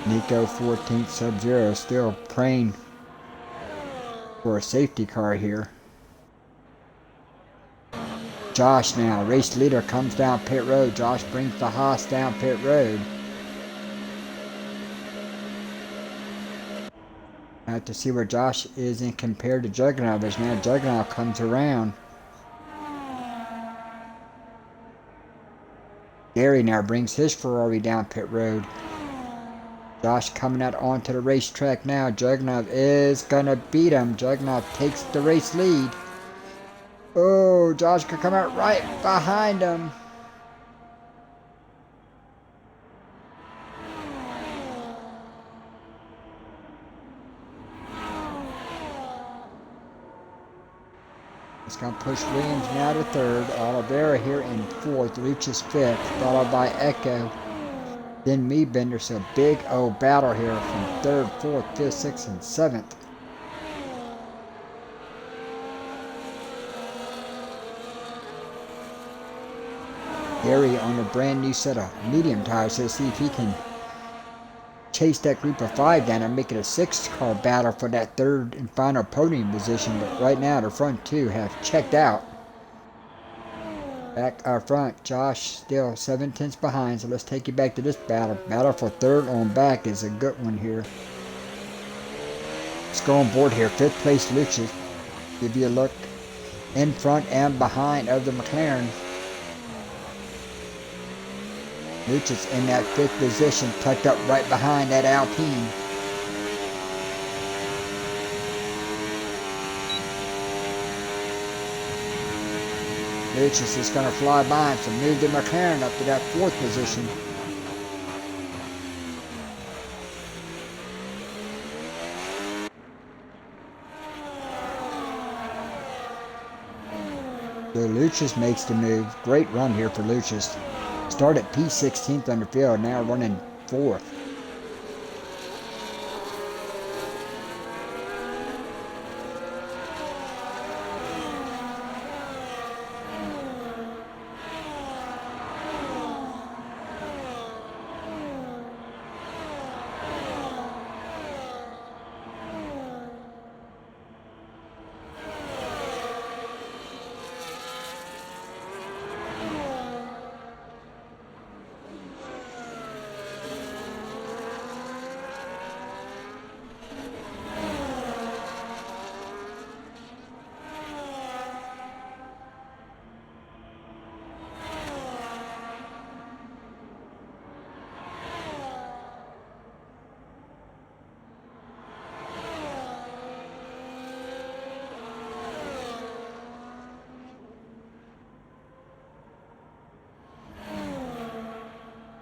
Nico 14th, Sub-Zero still praying for a safety car here. Josh now, race leader, comes down pit road. Josh brings the Haas down pit road. I have to see where Josh is in compared to Dragunov. As now Dragunov comes around. Gary now brings his Ferrari down pit road. Josh coming out onto the racetrack now. Dragunov is gonna beat him. Dragunov takes the race lead. Oh, Josh could come out right behind him. It's going to push Williams now to third. Oliveira here in fourth. Lucius fifth, followed by Echo. Then me Bender. So big old battle here from third, fourth, fifth, sixth, and seventh. Gary on a brand new set of medium tires. So see if he can chase that group of five down and make it a 6-car battle for that third and final podium position. But right now the front two have checked out. Back up front, Josh still 7/10 behind, so let's take you back to this battle. Battle for third on back is a good one here. Let's go on board here. 5th place Lucius. Give you a look in front and behind of the McLaren. Lucius in that 5th position, tucked up right behind that Alpine. Lucius is going to fly by him, so move the McLaren up to that 4th position. So Lucius makes the move. Great run here for Lucius. Started P16th on the field, now running 4th.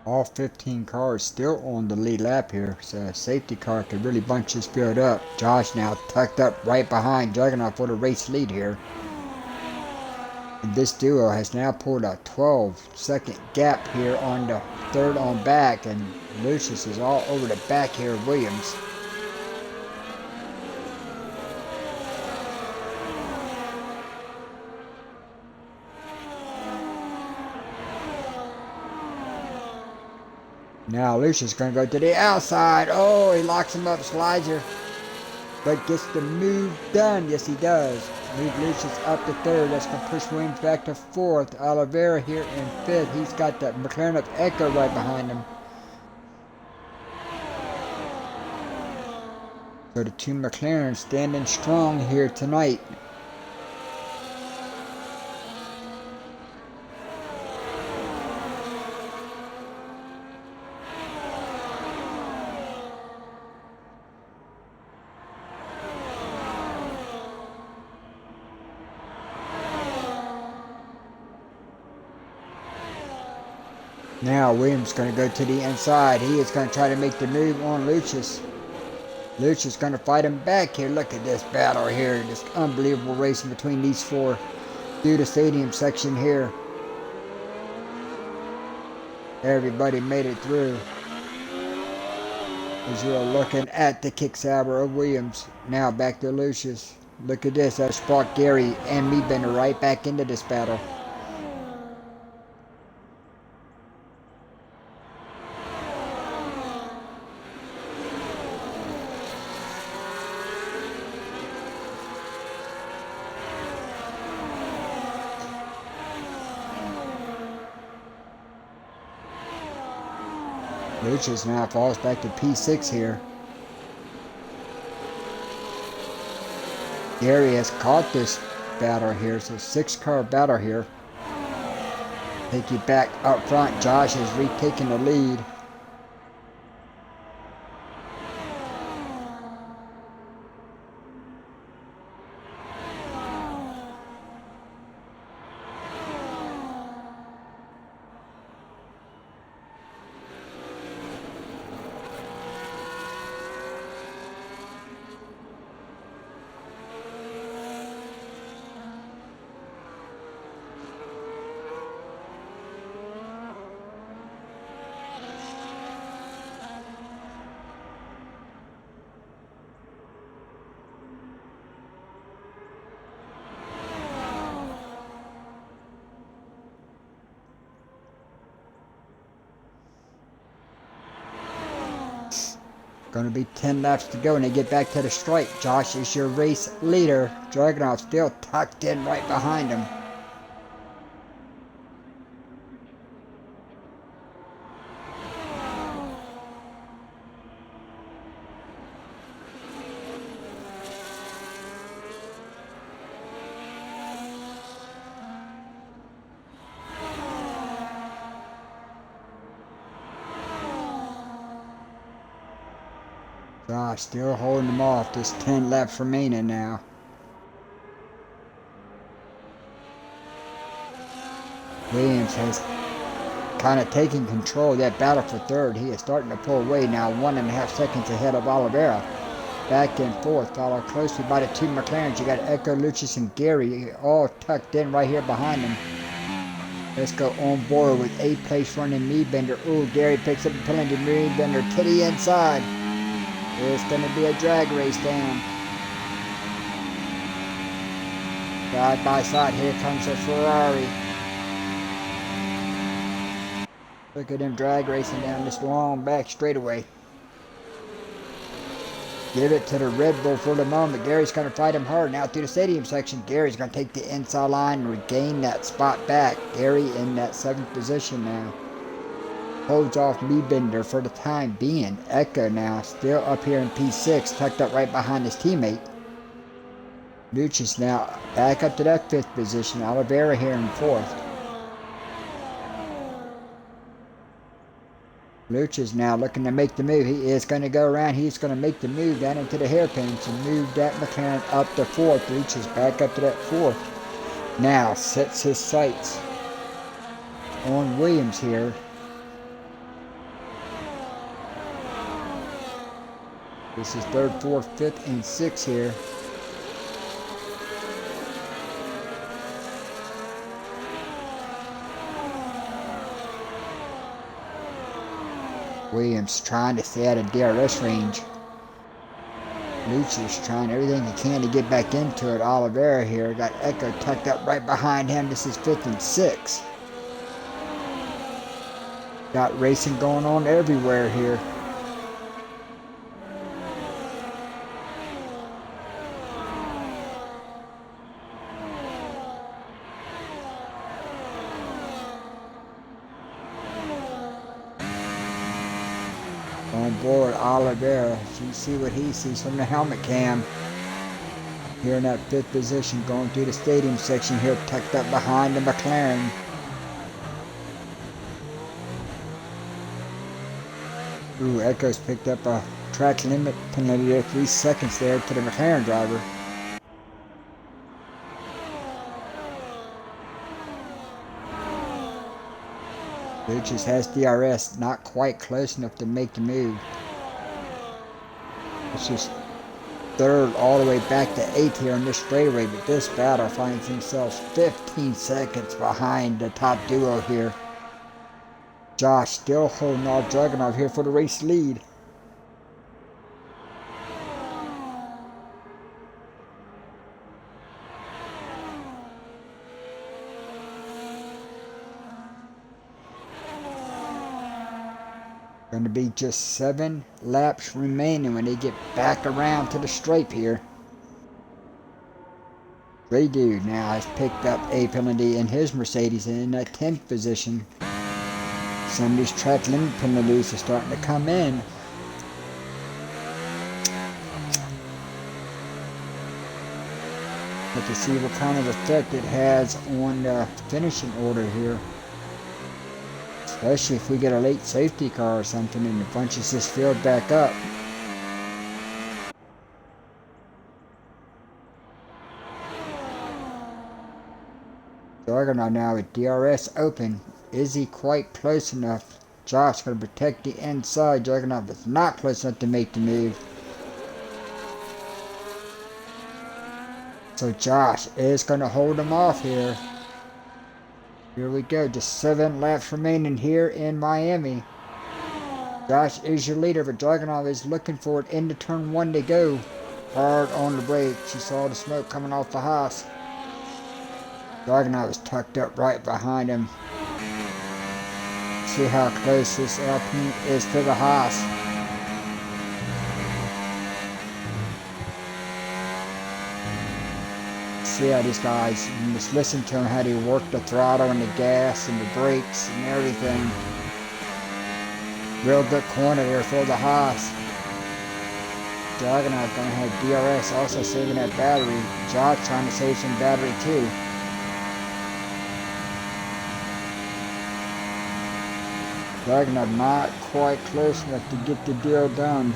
All 15 cars still on the lead lap here, so a safety car could really bunch this field up. Josh now tucked up right behind Juggernaut for the race lead here. And this duo has now pulled a 12-second gap here on the third on back, and Lucius is all over the back here of Williams. Now Lucius is going to go to the outside. Oh, he locks him up, slides her, but gets the move done. Yes, he does. Move Lucius up to third. That's going to push Williams back to fourth. Oliveira here in fifth. He's got that McLaren of Echo right behind him. So the two McLarens standing strong here tonight. Now Williams is going to go to the inside. He is going to try to make the move on Lucius. Lucius is going to fight him back here. Look at this battle here. This unbelievable racing between these four through the stadium section here. Everybody made it through. As you are looking at the kick saber of Williams. Now back to Lucius. Look at this. That's brought Gary and me Bender right back into this battle. Lucius now falls back to P6 here. Gary has caught this battle here, so 6-car battle here. Take you back up front. Josh has retaken the lead. Gonna be 10 laps to go and they get back to the stripe. Josh is your race leader. Dragunov still tucked in right behind him. Josh still holding them off. Just 10 laps remaining now. Williams has kind of taken control of that battle for third. He is starting to pull away now, 1.5 seconds ahead of Oliveira. Back and forth, followed closely by the two McLarens. You got Echo, Lucius, and Gary all tucked in right here behind them. Let's go on board with 8th place running Meadbender. Ooh, Gary picks up a penalty. Meadbender to the inside. It's going to be a drag race down. Side by side, here comes a Ferrari. Look at them drag racing down this long back straightaway. Give it to the Red Bull for the moment. Gary's going to fight him hard. Now through the stadium section, Gary's going to take the inside line and regain that spot back. Gary in that 7th position now. Holds off Meadbender for the time being. Echo now still up here in P6, tucked up right behind his teammate. Lucius now back up to that 5th position. Oliveira here in 4th. Lucius now looking to make the move. He is going to go around. He's going to make the move down into the hairpins and move that McLaren up to 4th. Lucius back up to that 4th. Now sets his sights on Williams here. This is 3rd, 4th, 5th, and 6th here. Williams trying to stay out of DRS range. Lucius trying everything he can to get back into it. Oliveira here got Echo tucked up right behind him. This is 5th and 6th. Got racing going on everywhere here. On board Oliveira. You see what he sees from the helmet cam. Here in that 5th position, going through the stadium section here, tucked up behind the McLaren. Ooh, Echo's picked up a track limit penalty of 3 seconds there to the McLaren driver. Lucius has DRS, not quite close enough to make the move. It's just 3rd all the way back to 8th here on this straightaway, but this battle finds themselves 15 seconds behind the top duo here. Josh still holding off Dragunov here for the race lead. Going to be just 7 laps remaining when they get back around to the stripe here. Ray Dude now has picked up a penalty in his Mercedes in a 10th position. Some of these track limit penalties are starting to come in. But to see what kind of effect it has on the finishing order here. Especially if we get a late safety car or something and it bunches this field back up. Dragunov now with DRS open. Is he quite close enough? Josh going to protect the inside. Dragunov is not close enough to make the move. So Josh is going to hold him off here. Here we go, just 7 laps remaining here in Miami. Josh is your leader, but Dragunov is looking for it into turn 1 to go. Hard on the brakes. You saw the smoke coming off the Haas. Dragunov is tucked up right behind him. See how close this Alpine is to the Haas. see how these guys, you just listen to them, how they work the throttle and the gas and the brakes and everything. Real good corner there for the Haas. Juggernaut gonna have DRS also saving that battery. Josh trying to save some battery too. Juggernaut not quite close enough to get the deal done.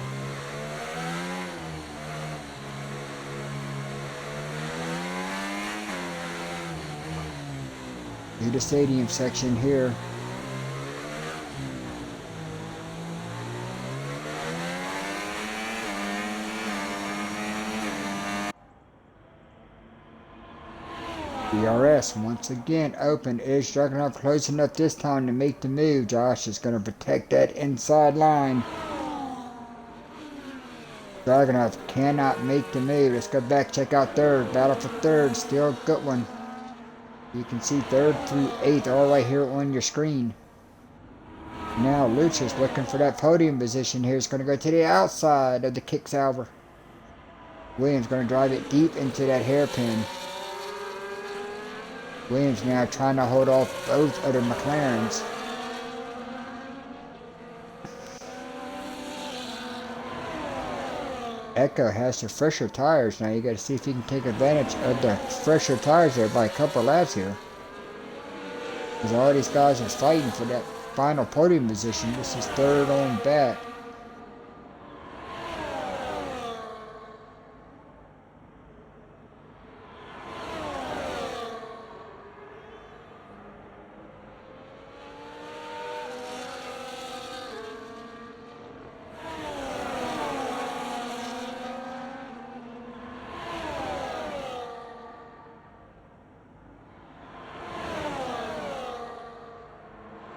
Do the stadium section here. DRS once again open. Is Juggernaut close enough this time to make the move? Josh is going to protect that inside line. Juggernaut cannot make the move. Let's go back, check out third. Battle for third, still a good one. You can see third through eighth all right here on your screen. Now Lucius looking for that podium position here. Is going to go to the outside of the kick salver. Williams going to drive it deep into that hairpin. Williams now trying to hold off both other McLarens. Echo has the fresher tires now. You got to see if you can take advantage of the fresher tires there by a couple laps here. Because all these guys are fighting for that final podium position. This is third on back.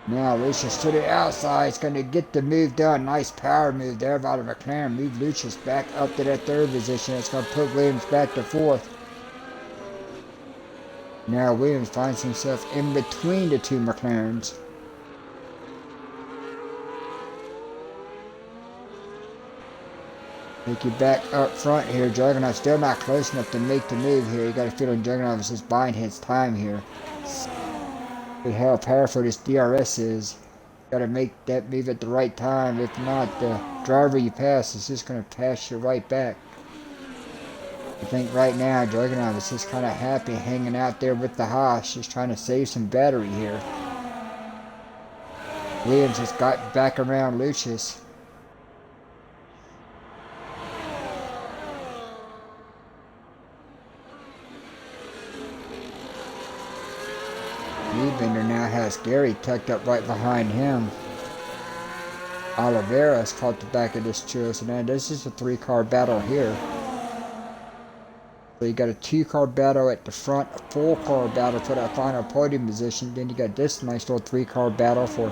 Now Lucius to the outside. It's going to get the move done. Nice power move there by the McLaren. Move Lucius back up to that third position. It's going to put Williams back to fourth. Now Williams finds himself in between the two McLarens. Take you back up front here. Juggernaut still not close enough to make the move here. You got a feeling Juggernaut is just buying his time here. With how powerful this DRS is. Got to make that move at the right time. If not, the driver you pass is just going to pass you right back. I think right now Juggernaut is just kind of happy hanging out there with the Haas, just trying to save some battery here. Williams has got back around Lucius. Bender now has Gary tucked up right behind him. Oliveira's caught the back of this trio, so now this is a 3-car battle here. So you got a 2-car battle at the front, a 4-car battle for that final podium position, then you got this nice little 3-car battle for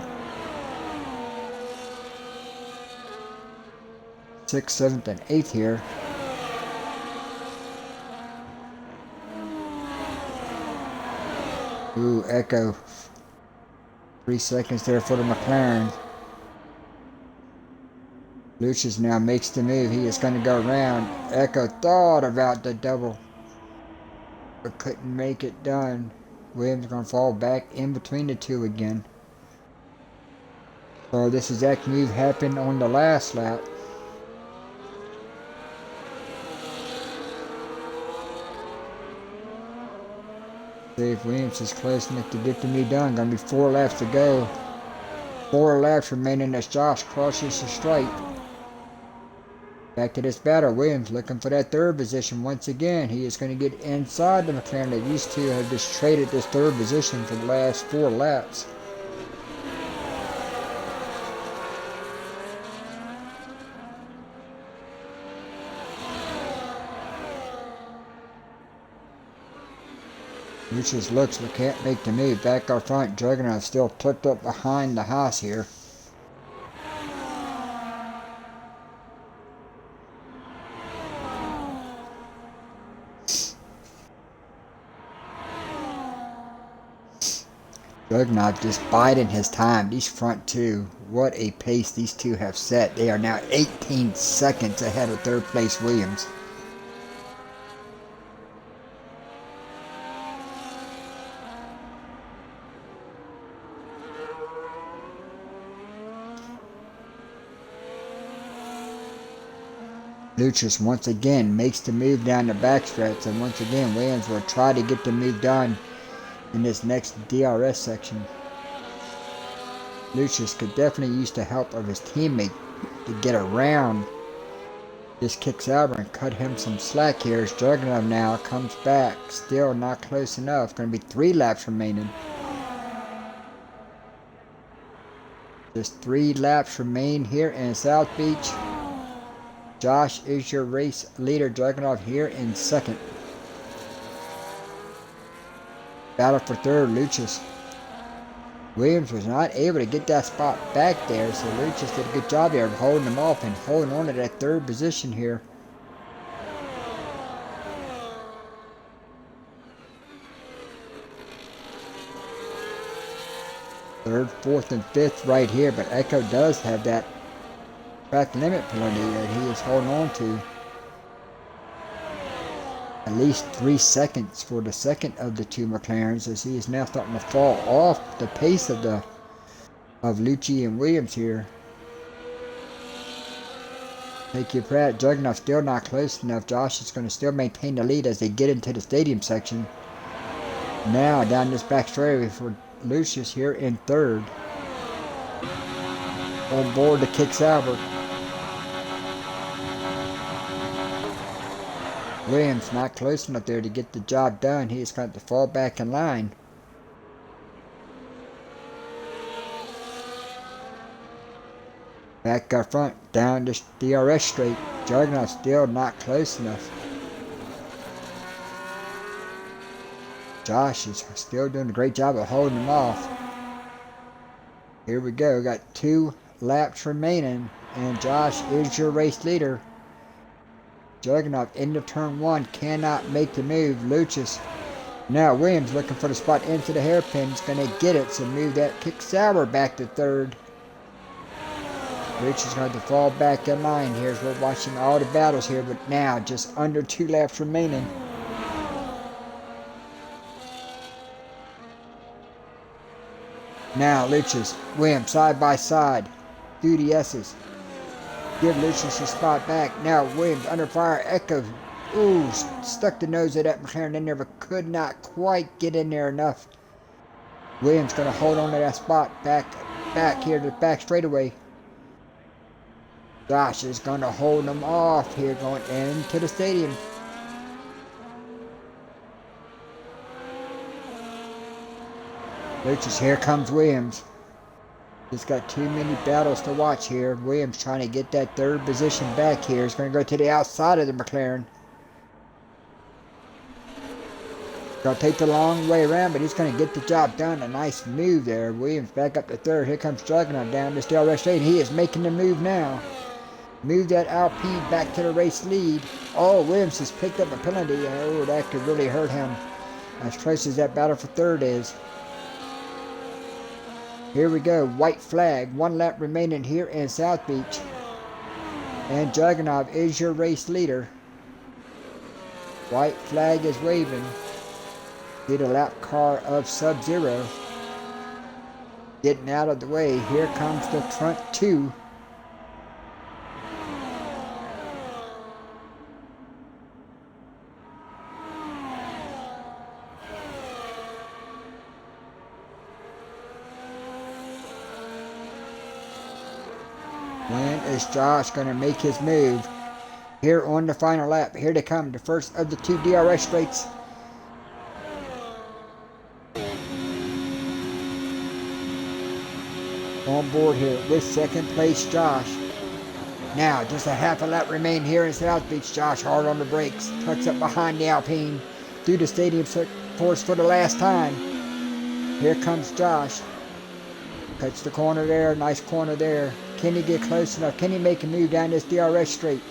6th, 7th, and 8th here. Ooh, Echo. 3 seconds there for the McLaren. Lucius now makes the move. He is going to go around. Echo thought about the double, but couldn't make it done. Williams going to fall back in between the two again. So this exact move happened on the last lap. See if Williams is close enough to get the move done. Gonna be 4 laps to go. 4 laps remaining as Josh crosses the stripe. Back to this battle. Williams looking for that third position once again. He is going to get inside the McLaren. These two have just traded this third position for the last 4 laps. Lucius looks but can't make the move. Back up front, Juggernaut still tucked up behind the Haas here. Juggernaut just biding his time. These front two, what a pace these two have set. They are now 18 seconds ahead of third place Williams. Lucius once again makes the move down the backstretch, and once again Williams will try to get the move done in this next DRS section. Lucius could definitely use the help of his teammate to get around this Kicksauber and cut him some slack here. As Juggernaut now comes back, still not close enough. Going to be 3 laps remaining. Just 3 laps remain here in South Beach. Josh is your race leader. Juggernaut here in second. Battle for third, Lucius. Williams was not able to get that spot back there, so Lucius did a good job there of holding him off and holding on to that third position here. Third, fourth, and fifth right here, but Echo does have that track limit penalty that he is holding on to. At least 3 seconds for the second of the 2 McLarens, as he is now starting to fall off the pace of Lucci and Williams here. Take your Pratt. Juggernaut still not close enough. Josh is going to still maintain the lead as they get into the stadium section. Now down this back straightaway for Lucius here in third. On board the Kicksauber. Williams not close enough there to get the job done. He's got to fall back in line. Back up front, down the DRS straight. Juggernaut still not close enough. Josh is still doing a great job of holding him off. Here we go. Got 2 laps remaining, and Josh is your race leader. Juggernaut into turn 1 cannot make the move. Lucius. Now Williams looking for the spot into the hairpin. He's going to get it, so move that Kicksauber back to third. Lucius going to fall back in line here as we're watching all the battles here, but now just under 2 laps remaining. Now Lucius, Williams side by side through the S's. Give Lucius his spot back. Now Williams under fire. Echo. Ooh, stuck the nose of that McLaren in there, but could not quite get in there enough. Williams going to hold on to that spot. Back here to the back straightaway. Josh is going to hold them off here going into the stadium. Lucius, here comes Williams. He's got too many battles to watch here. Williams trying to get that third position back here. He's going to go to the outside of the McLaren. Going to take the long way around, but he's going to get the job done. A nice move there. Williams back up to third. Here comes Juggernaut down this DRS straight. He is making the move now. Move that Alpine back to the race lead. Oh, Williams has picked up a penalty. Oh, that could really hurt him. As close as that battle for third is. Here we go, white flag, 1 lap remaining here in South Beach. And Juggernaut is your race leader. White flag is waving. See the lap car of Sub-Zero getting out of the way. Here comes the front 2. When is Josh going to make his move? Here on the final lap. Here they come. The first of the 2 DRS straights. On board here with second place Josh. Now just a half a lap remain here in South Beach. Josh hard on the brakes. Tucks up behind the Alpine. Through the stadium force for the last time. Here comes Josh. Cuts the corner there. Nice corner there. Can he get close enough? Can he make a move down this DRS straight?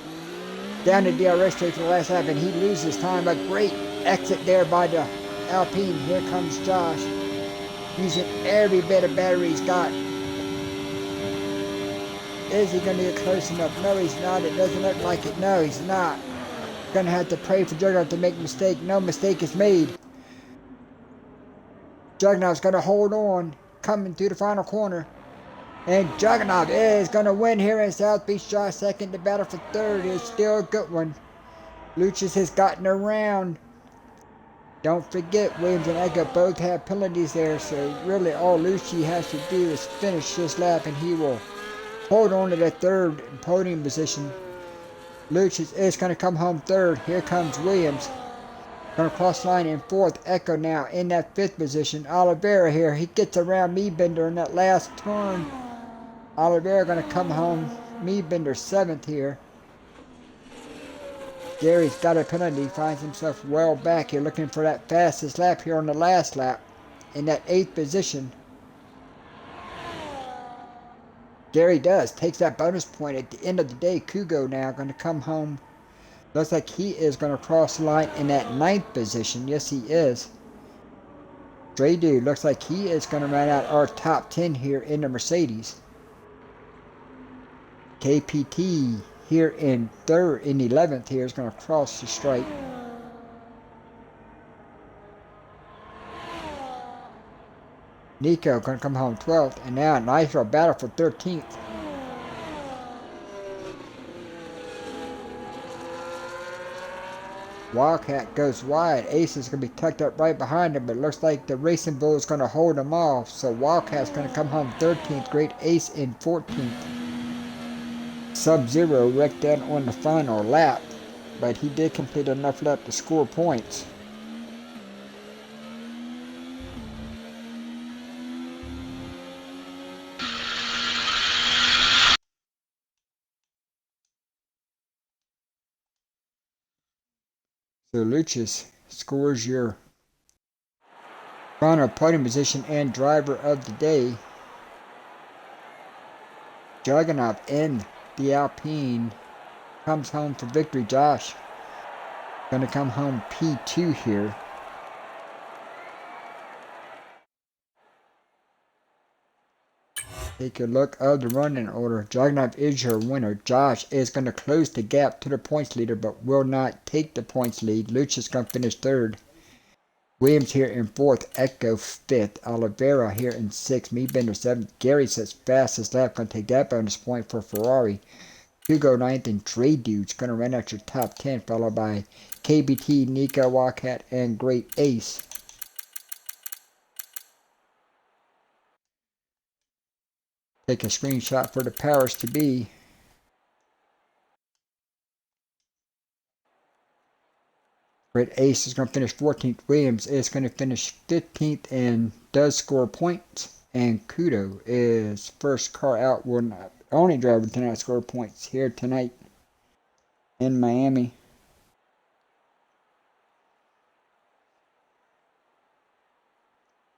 Down the DRS straight for the last lap, and he loses time. A great exit there by the Alpine. Here comes Josh. Using every bit of battery he's got. Is he going to get close enough? No, he's not. It doesn't look like it. No, he's not. Going to have to pray for Juggernaut to make a mistake. No mistake is made. Juggernaut's going to hold on. Coming through the final corner. And Juggernaut is going to win here in South Beach. Josh second. The battle for third is still a good one. Lucius has gotten around. Don't forget, Williams and Echo both have penalties there, so really all Lucius has to do is finish this lap and he will hold on to that third podium position. Lucius is going to come home third. Here comes Williams. Going to cross line in fourth. Echo now in that fifth position. Oliveira here. He gets around Meebender in that last turn. Oliveira going to come home. Meebender seventh here. Gary's got a penalty. Finds himself well back here looking for that fastest lap here on the last lap. In that eighth position. Gary does. Takes that bonus point at the end of the day. Kugo now going to come home. Looks like he is going to cross the line in that ninth position. Yes, he is. Dre Dude looks like he is going to run out our top 10 here in the Mercedes. KPT here in 11th here is going to cross the stripe. Nico going to come home 12th. And now a nice little battle for 13th. Wildcat goes wide. Ace is going to be tucked up right behind him, but it looks like the Racing Bull is going to hold him off. So Wildcat's going to come home 13th. Great Ace in 14th. Sub-Zero wrecked out on the final lap, but he did complete enough lap to score points. So Lucius scores your final podium position and driver of the day. Juggernaut in the Alpine comes home for victory. Josh going to come home P2 here. Take a look of the running order. Juggernaut is your winner. Josh is going to close the gap to the points leader, but will not take the points lead. Lucius going to finish third. Williams here in fourth. Echo fifth. Oliveira here in sixth. Meebender seventh. Gary says fastest lap. Going to take that bonus point for Ferrari. Hugo ninth. And Dre Dude's going to run out your top 10, followed by KBT, Nico, Wildcat, and Great Ace. Take a screenshot for the powers to be. Great Ace is going to finish 14th. Williams is going to finish 15th and does score points. And Kudo is first car out. Will not only driver to not score points here tonight in Miami.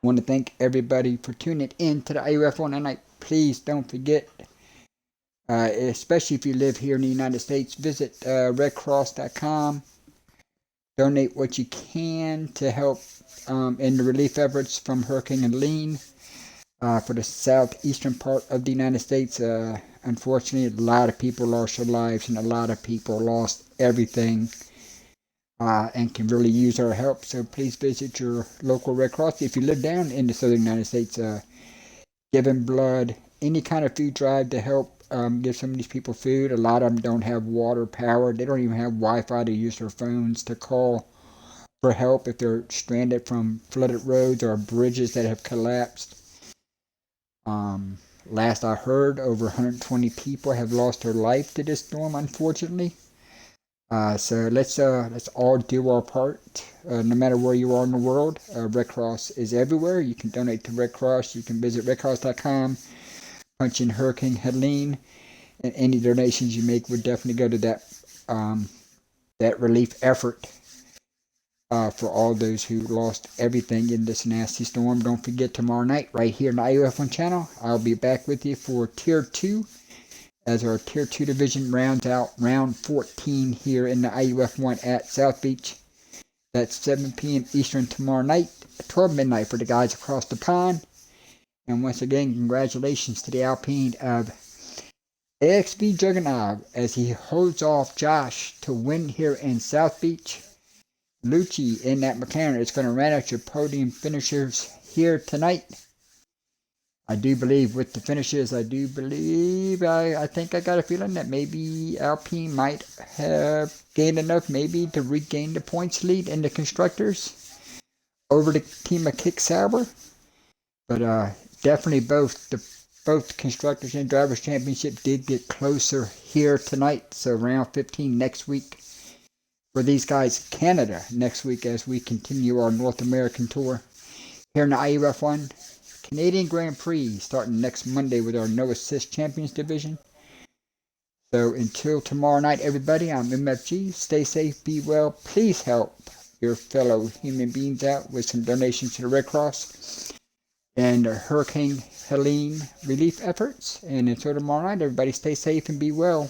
Want to thank everybody for tuning in to the IUF1 tonight. Please don't forget, especially if you live here in the United States, visit redcross.com. Donate what you can to help in the relief efforts from Hurricane Helene for the southeastern part of the United States. Unfortunately, a lot of people lost their lives and a lot of people lost everything and can really use our help. So please visit your local Red Cross. If you live down in the southern United States, giving blood, any kind of food drive to help give some of these people food. A lot of them don't have water, power. They don't even have Wi-Fi to use their phones to call for help if they're stranded from flooded roads or bridges that have collapsed. Last I heard, over 120 people have lost their life to this storm, unfortunately. So let's all do our part, no matter where you are in the world. Red Cross is everywhere. You can donate to Red Cross. You can visit redcross.com, punch in Hurricane Helene, and any donations you make would definitely go to that relief effort for all those who lost everything in this nasty storm. Don't forget, tomorrow night, right here in the IUF1 channel, I'll be back with you for Tier 2. As our Tier 2 division rounds out round 14 here in the IUF1 at South Beach. That's 7 p.m. Eastern tomorrow night, 12 midnight for the guys across the pond. And once again, congratulations to the Alpine of AXB Juggernaut as he holds off Josh to win here in South Beach. Lucci in that McLaren is going to run out your podium finishers here tonight. I do believe with the finishes, I think I got a feeling that maybe Alpine might have gained enough maybe to regain the points lead in the constructors over the team of Kick Sauber. But definitely both constructors and drivers championship did get closer here tonight. So round 15 next week for these guys. Canada next week as we continue our North American tour here in the IUF1 Canadian Grand Prix starting next Monday with our No Assist Champions Division. So until tomorrow night, everybody, I'm MFG. Stay safe, be well. Please help your fellow human beings out with some donations to the Red Cross and Hurricane Helene relief efforts. And until tomorrow night, everybody stay safe and be well.